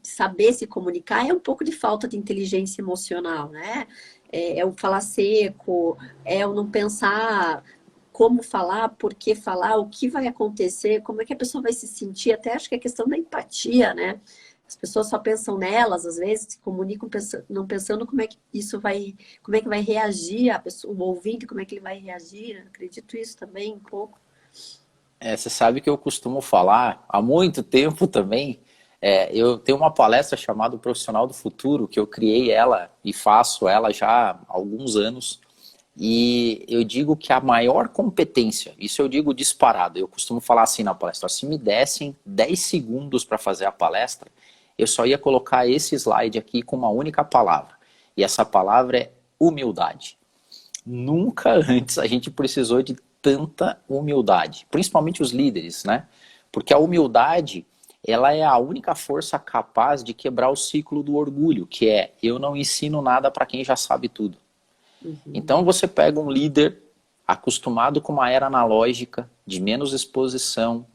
saber se comunicar é um pouco de falta de inteligência emocional, né? É o falar seco, é o não pensar como falar, por que falar, o que vai acontecer, como é que a pessoa vai se sentir, até acho que é questão da empatia, né? As pessoas só pensam nelas, às vezes, se comunicam não pensando como é que isso vai, como é que vai reagir a pessoa, o ouvinte, como é que ele vai reagir. Eu acredito isso também um pouco. Você sabe que eu costumo falar há muito tempo também. Eu tenho uma palestra chamada Profissional do Futuro, que eu criei ela e faço ela já há alguns anos. E eu digo que a maior competência, isso eu digo disparado, eu costumo falar assim na palestra, se me dessem 10 segundos para fazer a palestra, eu só ia colocar esse slide aqui com uma única palavra. E essa palavra é humildade. Nunca antes a gente precisou de tanta humildade, principalmente os líderes, né? Porque a humildade, ela é a única força capaz de quebrar o ciclo do orgulho, que é eu não ensino nada para quem já sabe tudo. Então você pega um líder acostumado com uma era analógica, de menos exposição,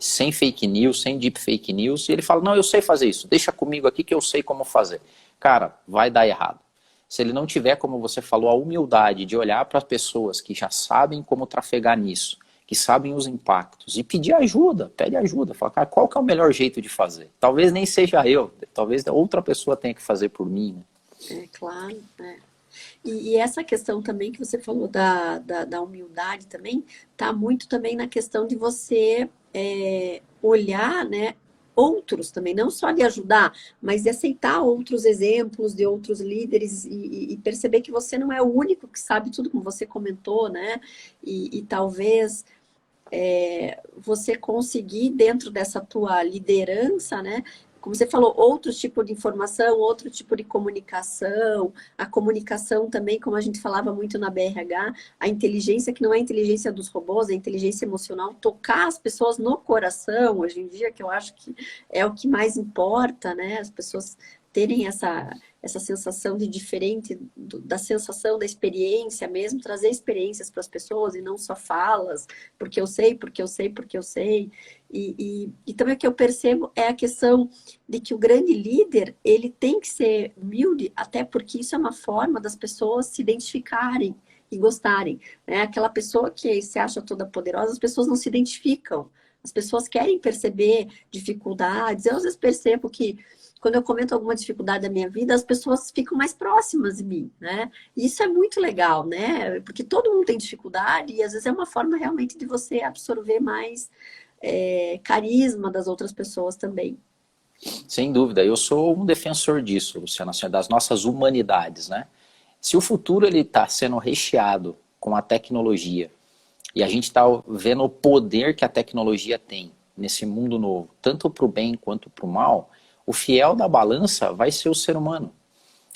sem fake news, sem deep fake news, e ele fala, não, eu sei fazer isso, deixa comigo aqui que eu sei como fazer. Cara, vai dar errado. Se ele não tiver, como você falou, a humildade de olhar para as pessoas que já sabem como trafegar nisso, que sabem os impactos, e pedir ajuda, pede ajuda, fala, cara, qual que é o melhor jeito de fazer? Talvez nem seja eu, talvez outra pessoa tenha que fazer por mim. Né? Claro, E essa questão também que você falou da humildade também, tá muito também na questão de você olhar, né, outros também, não só de ajudar, mas de aceitar outros exemplos de outros líderes e perceber que você não é o único que sabe tudo, como você comentou, né? E talvez você conseguir, dentro dessa tua liderança, né? Como você falou, outro tipo de informação, outro tipo de comunicação, a comunicação também, como a gente falava muito na BRH, a inteligência que não é a inteligência dos robôs, é a inteligência emocional, tocar as pessoas no coração, hoje em dia, que eu acho que é o que mais importa, né? As pessoas terem essa sensação de diferente, da sensação, da experiência mesmo, trazer experiências para as pessoas e não só falas, porque eu sei, porque eu sei, porque eu sei. E também o que eu percebo é a questão de que o grande líder, ele tem que ser humilde, até porque isso é uma forma das pessoas se identificarem e gostarem. Né? Aquela pessoa que se acha toda poderosa, as pessoas não se identificam. As pessoas querem perceber dificuldades. Eu às vezes percebo que quando eu comento alguma dificuldade da minha vida, as pessoas ficam mais próximas de mim, né? E isso é muito legal, né? Porque todo mundo tem dificuldade e às vezes é uma forma realmente de você absorver mais carisma das outras pessoas também. Sem dúvida, eu sou um defensor disso, Luciana, das nossas humanidades, né? Se o futuro ele está sendo recheado com a tecnologia e a gente está vendo o poder que a tecnologia tem nesse mundo novo, tanto para o bem quanto para o mal, o fiel da balança vai ser o ser humano.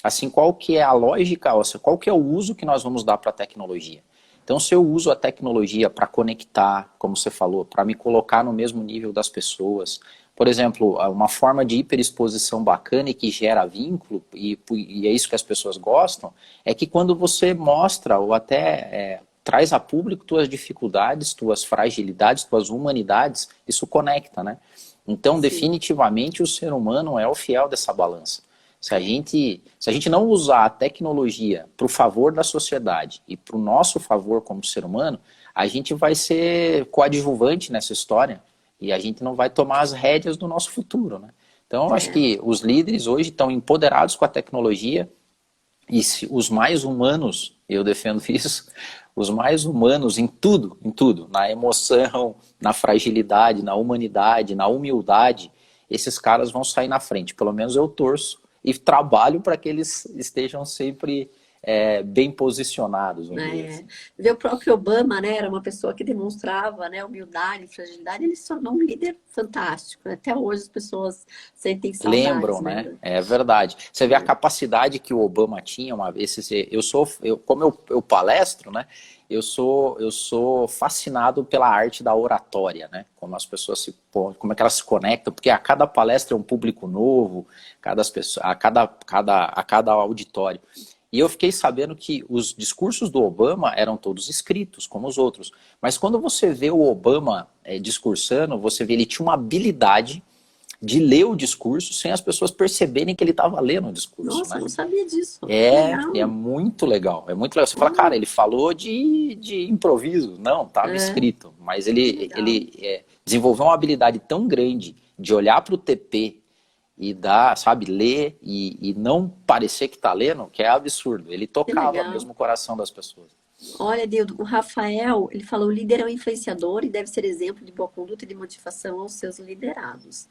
Assim, qual que é a lógica, qual que é o uso que nós vamos dar para a tecnologia? Então, se eu uso a tecnologia para conectar, como você falou, para me colocar no mesmo nível das pessoas, por exemplo, uma forma de hiperexposição bacana e que gera vínculo, e é isso que as pessoas gostam, é que quando você mostra ou até traz a público tuas dificuldades, tuas fragilidades, tuas humanidades, isso conecta, né? Então, Sim. definitivamente, o ser humano é o fiel dessa balança. Se a gente não usar a tecnologia para o favor da sociedade e para o nosso favor como ser humano, a gente vai ser coadjuvante nessa história e a gente não vai tomar as rédeas do nosso futuro, né? Então, eu acho É. que os líderes hoje estão empoderados com a tecnologia e os mais humanos, eu defendo isso, os mais humanos em tudo, na emoção, na fragilidade, na humanidade, na humildade, esses caras vão sair na frente. Pelo menos eu torço e trabalho para que eles estejam sempre bem posicionados, vamos dizer Né? assim. Ver o próprio Obama, né, era uma pessoa que demonstrava, né, humildade, fragilidade, ele se tornou um líder fantástico, né? Até hoje as pessoas sentem saudades, Lembram, né? né? É verdade. Você vê a capacidade que o Obama tinha uma vez. Como eu palestro, né? Eu sou fascinado pela arte da oratória, né? Como as pessoas como é que elas se conectam, porque a cada palestra é um público novo, a cada auditório. E eu fiquei sabendo que os discursos do Obama eram todos escritos, como os outros. Mas quando você vê o Obama discursando, você vê ele tinha uma habilidade de ler o discurso sem as pessoas perceberem que ele estava lendo o discurso, Nossa, eu né? não sabia disso. Que É legal. muito legal, é muito legal. Você fala, cara, ele falou de improviso. Não, estava É, escrito. Mas que ele, legal. ele desenvolveu uma habilidade tão grande de olhar para o TP e dar, sabe, ler e não parecer que está lendo, que é absurdo. Ele Que tocava legal. mesmo o coração das pessoas. Olha, Dildo, o Rafael, ele falou, o líder é um influenciador e deve ser exemplo de boa conduta e de motivação aos seus liderados.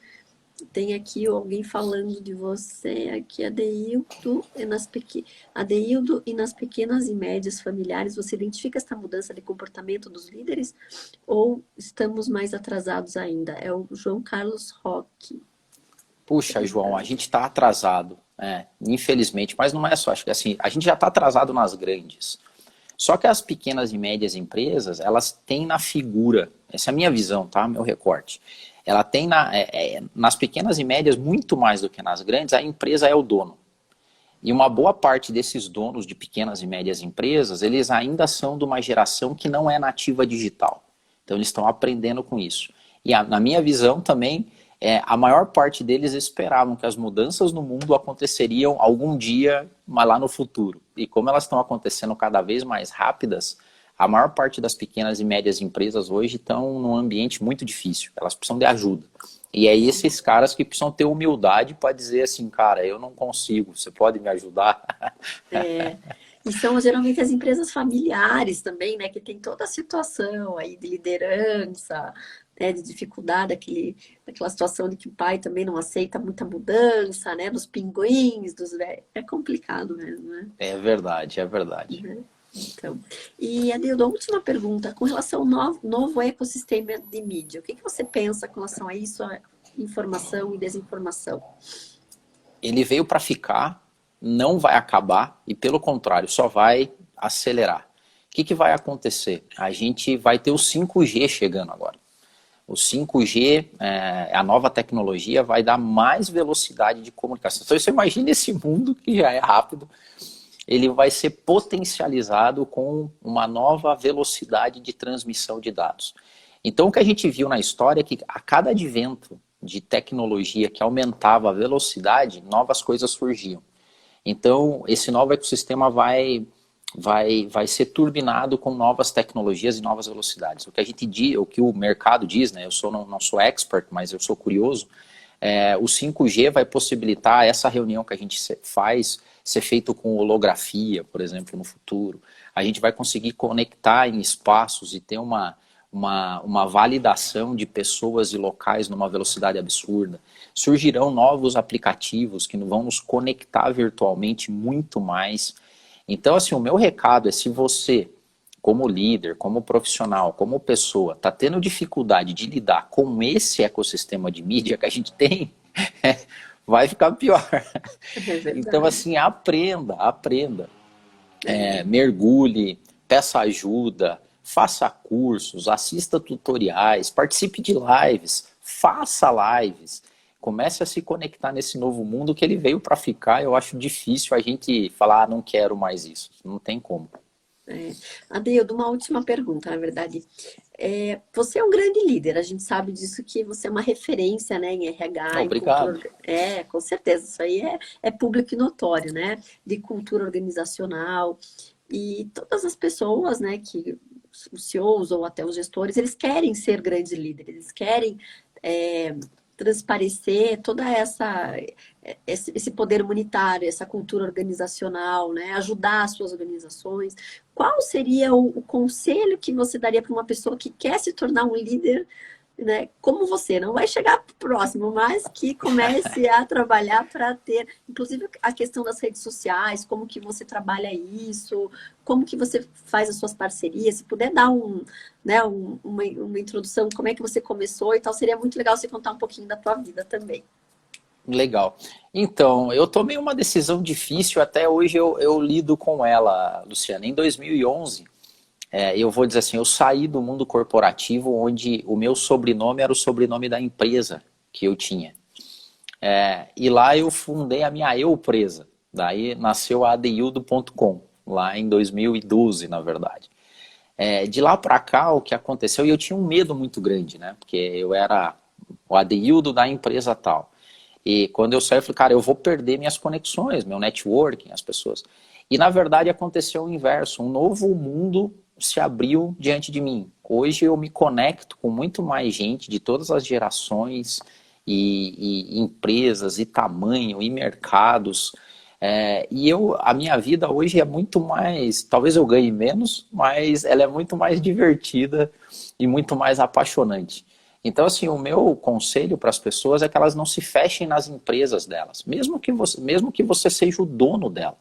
Tem aqui alguém falando de você, aqui, Adeildo, e nas pequenas e médias familiares, você identifica essa mudança de comportamento dos líderes ou estamos mais atrasados ainda? É o João Carlos Roque Puxa, João, a perguntando. gente está atrasado, infelizmente, mas não é só, acho que assim, a gente já está atrasado nas grandes. Só que as pequenas e médias empresas, elas têm na figura, essa é a minha visão, tá? Meu recorte. Ela tem nas pequenas e médias, muito mais do que nas grandes, a empresa é o dono. E uma boa parte desses donos de pequenas e médias empresas, eles ainda são de uma geração que não é nativa digital. Então eles estão aprendendo com isso. E na minha visão também, a maior parte deles esperavam que as mudanças no mundo aconteceriam algum dia, mas lá no futuro. E como elas estão acontecendo cada vez mais rápidas, a maior parte das pequenas e médias empresas hoje estão num ambiente muito difícil. Elas precisam de ajuda. E é esses caras que precisam ter humildade para dizer assim, cara, eu não consigo, você pode me ajudar? É, e são geralmente as empresas familiares também, né, que tem toda a situação aí de liderança, né, de dificuldade, daquela situação de que o pai também não aceita muita mudança, né, dos pinguins, dos velhos. É complicado mesmo, né? É verdade, é verdade. Né? Então, e Adildo, a última pergunta, com relação ao novo ecossistema de mídia, o que que você pensa com relação a isso, a informação e desinformação? Ele veio para ficar, não vai acabar e, pelo contrário, só vai acelerar. O que vai acontecer? A gente vai ter o 5G chegando agora. O 5G, a nova tecnologia, vai dar mais velocidade de comunicação. Então você imagina esse mundo que já é rápido, ele vai ser potencializado com uma nova velocidade de transmissão de dados. Então o que a gente viu na história é que a cada advento de tecnologia que aumentava a velocidade, novas coisas surgiam. Então esse novo ecossistema vai ser turbinado com novas tecnologias e novas velocidades. O que a gente diz, o que o mercado diz, né? Eu não sou expert, mas eu sou curioso. O 5G vai possibilitar essa reunião que a gente faz ser feito com holografia, por exemplo, no futuro. A gente vai conseguir conectar em espaços e ter uma validação de pessoas e locais numa velocidade absurda. Surgirão novos aplicativos que vão nos conectar virtualmente muito mais. Então, assim, o meu recado é se você, como líder, como profissional, como pessoa, está tendo dificuldade de lidar com esse ecossistema de mídia que a gente tem, vai ficar pior. É Então, verdade. assim, aprenda. É. Mergulhe, peça ajuda, faça cursos, assista tutoriais, participe de lives, faça lives. Comece a se conectar nesse novo mundo que ele veio para ficar. Eu acho difícil a gente falar, não quero mais isso. Não tem como. É. Adeildo, uma última pergunta, na verdade. Você é um grande líder, a gente sabe disso que você é uma referência, né, em RH, em cultura. Obrigado. Com certeza, isso aí é público e notório, né? De cultura organizacional. E todas as pessoas, né, que os CEOs ou até os gestores, eles querem ser grandes líderes, eles querem é, transparecer toda esse poder humanitário, essa cultura organizacional, né? Ajudar as suas organizações. Qual seria o conselho que você daria para uma pessoa que quer se tornar um líder, né? Como você, não vai chegar próximo, mas que comece a trabalhar para ter, inclusive a questão das redes sociais, como que você trabalha isso, como que você faz as suas parcerias, se puder dar né, uma introdução, como é que você começou e tal, seria muito legal você contar um pouquinho da tua vida também. Legal. Então, eu tomei uma decisão difícil, até hoje eu lido com ela, Luciana. Em 2011, eu vou dizer assim, eu saí do mundo corporativo onde o meu sobrenome era o sobrenome da empresa que eu tinha. E lá eu fundei a minha eu-presa. Daí nasceu a adeildo.com, lá em 2012, na verdade. De lá para cá, o que aconteceu, e eu tinha um medo muito grande, né? Porque eu era o Adeildo da empresa tal. E quando eu saí, eu falei, cara, eu vou perder minhas conexões, meu networking, as pessoas. E na verdade aconteceu o inverso, um novo mundo se abriu diante de mim. Hoje eu me conecto com muito mais gente de todas as gerações e empresas e tamanho e mercados. A minha vida hoje é muito mais, talvez eu ganhe menos, mas ela é muito mais divertida e muito mais apaixonante. Então, assim, o meu conselho para as pessoas é que elas não se fechem nas empresas delas, mesmo que você seja o dono dela,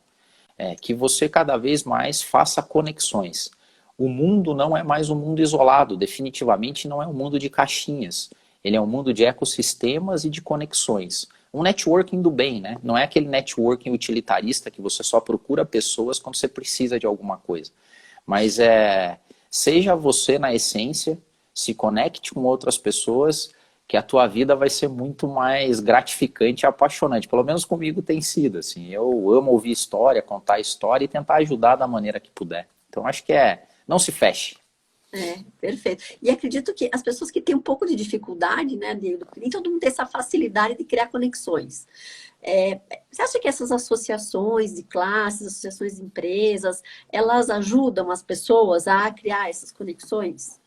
que você cada vez mais faça conexões. O mundo não é mais um mundo isolado, definitivamente não é um mundo de caixinhas. Ele é um mundo de ecossistemas e de conexões. Um networking do bem, né? Não é aquele networking utilitarista que você só procura pessoas quando você precisa de alguma coisa. Mas seja você na essência, se conecte com outras pessoas, que a tua vida vai ser muito mais gratificante e apaixonante. Pelo menos comigo tem sido, assim. Eu amo ouvir história, contar história e tentar ajudar da maneira que puder. Então acho que não se feche. Perfeito. E acredito que as pessoas que têm um pouco de dificuldade, né, nem todo mundo tem essa facilidade de criar conexões. Você acha que essas associações de classes, associações de empresas, elas ajudam as pessoas a criar essas conexões?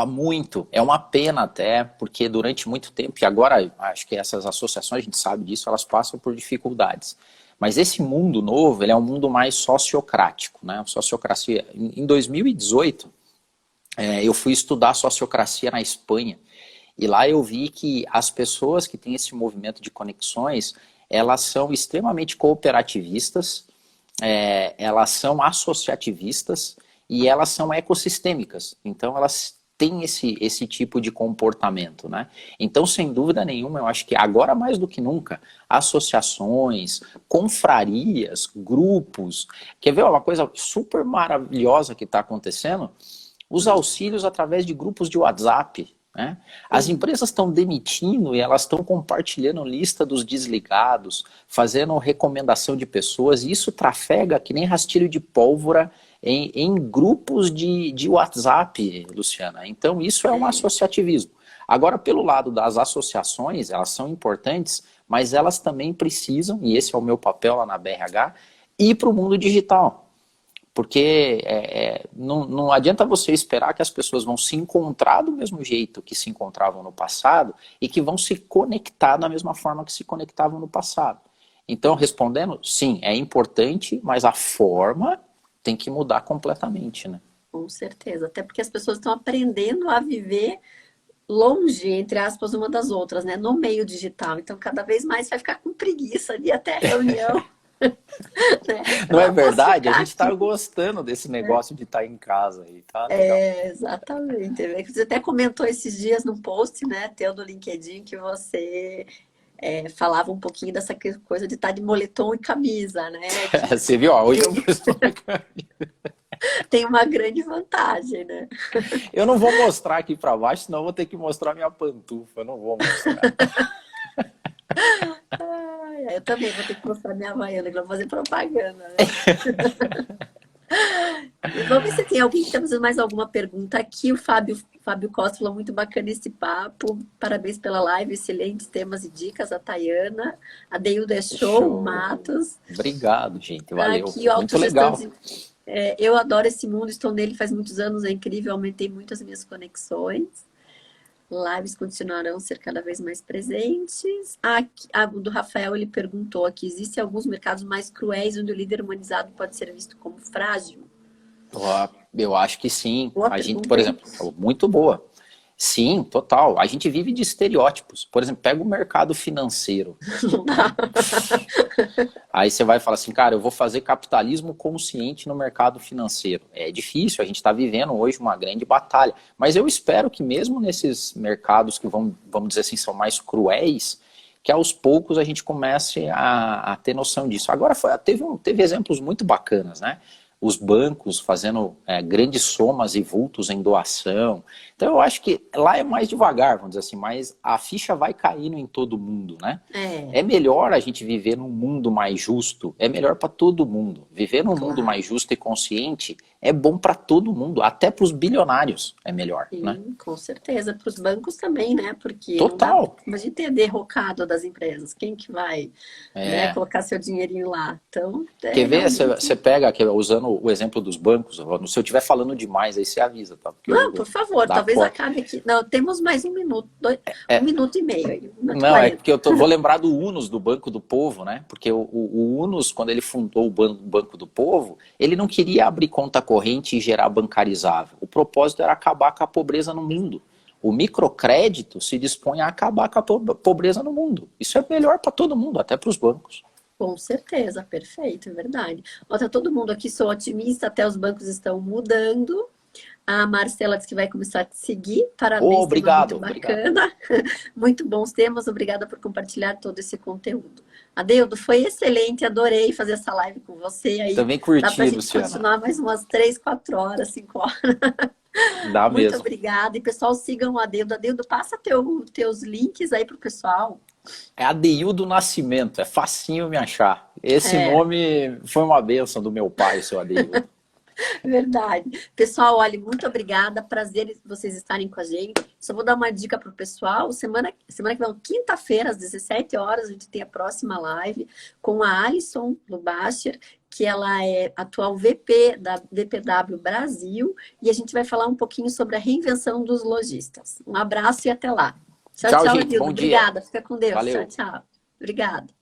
Muito. É uma pena até, porque durante muito tempo, e agora acho que essas associações, a gente sabe disso, elas passam por dificuldades. Mas esse mundo novo, ele é um mundo mais sociocrático, né? Sociocracia. Em 2018, eu fui estudar sociocracia na Espanha, e lá eu vi que as pessoas que têm esse movimento de conexões, elas são extremamente cooperativistas, elas são associativistas e elas são ecossistêmicas. Então elas têm esse tipo de comportamento, né? Então, sem dúvida nenhuma, eu acho que agora mais do que nunca, associações, confrarias, grupos. Quer ver uma coisa super maravilhosa que está acontecendo? Os auxílios através de grupos de WhatsApp. Né? As empresas estão demitindo e elas estão compartilhando lista dos desligados, fazendo recomendação de pessoas, e isso trafega que nem rastilho de pólvora em grupos de WhatsApp, Luciana. Então isso é um associativismo. Agora, pelo lado das associações, elas são importantes, mas elas também precisam, e esse é o meu papel lá na BRH, ir para o mundo digital. Porque não adianta você esperar que as pessoas vão se encontrar do mesmo jeito que se encontravam no passado e que vão se conectar da mesma forma que se conectavam no passado. Então, respondendo, sim, é importante, mas a forma tem que mudar completamente, né? Com certeza, até porque as pessoas estão aprendendo a viver longe, entre aspas, uma das outras, né? No meio digital. Então, cada vez mais vai ficar com preguiça de ir até reunião. Né? Não é Eu posso verdade? A ficar gente está aqui. gostando desse Né? negócio de estar em casa aí, tá legal. É, exatamente. Você até comentou esses dias num post, né, teu do LinkedIn, que você falava um pouquinho dessa coisa de estar de moletom e camisa, né? Você viu? Ó, hoje eu Tem, tem uma grande vantagem, né? Eu não vou mostrar aqui para baixo, senão eu vou ter que mostrar minha pantufa. Eu não vou mostrar. Ai, eu também vou ter que mostrar minha Havaiana, que eu vou fazer propaganda, né? E vamos ver se tem alguém que está fazendo mais alguma pergunta aqui. Fábio Costa falou muito bacana esse papo. Parabéns pela live, excelentes temas e dicas. A Tayana, a Deilda é show, o Show. Matos. Obrigado, gente. Valeu. Aqui, Muito autogestão. legal. Eu adoro esse mundo, estou nele faz muitos anos, é incrível, aumentei muito as minhas conexões. Lives continuarão a ser cada vez mais presentes. O do Rafael, ele perguntou aqui, existem alguns mercados mais cruéis onde o líder humanizado pode ser visto como frágil? Ó, eu acho que sim. Boa A gente, por pergunta, hein? exemplo, muito boa. Sim, total. A gente vive de estereótipos. Por exemplo, pega o mercado financeiro. Não dá. Aí você vai falar assim, cara, eu vou fazer capitalismo consciente no mercado financeiro. É difícil, a gente está vivendo hoje uma grande batalha. Mas eu espero que mesmo nesses mercados que vamos dizer assim, são mais cruéis, que aos poucos a gente comece a ter noção disso. Agora teve exemplos muito bacanas, né? Os bancos fazendo grandes somas e vultos em doação. Então eu acho que lá é mais devagar, vamos dizer assim, mas a ficha vai caindo em todo mundo, né? É, É melhor a gente viver num mundo mais justo, é melhor para todo mundo. Viver num mundo claro. mais justo e consciente é bom para todo mundo, até para os bilionários é melhor, né? Sim, com certeza. Para os bancos também, né? Porque não dá. Total. Imagina ter derrocado das empresas. Quem que vai, né, É. colocar seu dinheirinho lá? Então, Quer ver? realmente. Você pega, usando o exemplo dos bancos, se eu estiver falando demais, aí você avisa, tá? Porque Não, eu por favor, dá talvez corte. acabe aqui. Não, temos mais um minuto, um É, minuto e meio aí, 1 minuto e não, é 40. porque vou lembrar do Unos, do Banco do Povo, né? Porque o Unos, quando ele fundou o Banco do Povo, ele não queria abrir conta corrente e gerar bancarizável. O propósito era acabar com a pobreza no mundo. O microcrédito se dispõe a acabar com a pobreza no mundo. Isso é melhor para todo mundo, até para os bancos. Com certeza, perfeito, é verdade. Ó, tá todo mundo aqui, sou otimista, até os bancos estão mudando. A Marcela disse que vai começar a te seguir. Oh, Parabéns, tema muito obrigado, obrigado. bacana. Muito bons temas, obrigada por compartilhar todo esse conteúdo. Adeudo, foi excelente, adorei fazer essa live com você aí. Também Dá pra curti, gente Luciana. continuar mais umas 3, 4 horas, 5 horas. Dá Muito mesmo. obrigada. E pessoal, sigam o Adeudo. Adeudo, passa teus links aí pro pessoal. É Adeildo Nascimento, é facinho me achar. Esse É, nome foi uma bênção do meu pai, seu Adeildo. verdade. Pessoal, olha, muito obrigada. Prazer vocês estarem com a gente. Só vou dar uma dica para o pessoal. Semana que vem, quinta-feira, às 17 horas, a gente tem a próxima live com a Alison Lubacher, que ela é atual VP da DPW Brasil. E a gente vai falar um pouquinho sobre a reinvenção dos lojistas. Um abraço e até lá. Tchau, Tchau, tchau, gente. Adildo. Bom dia. Obrigada. Fica com Deus. Tchau, Valeu. tchau. Obrigada.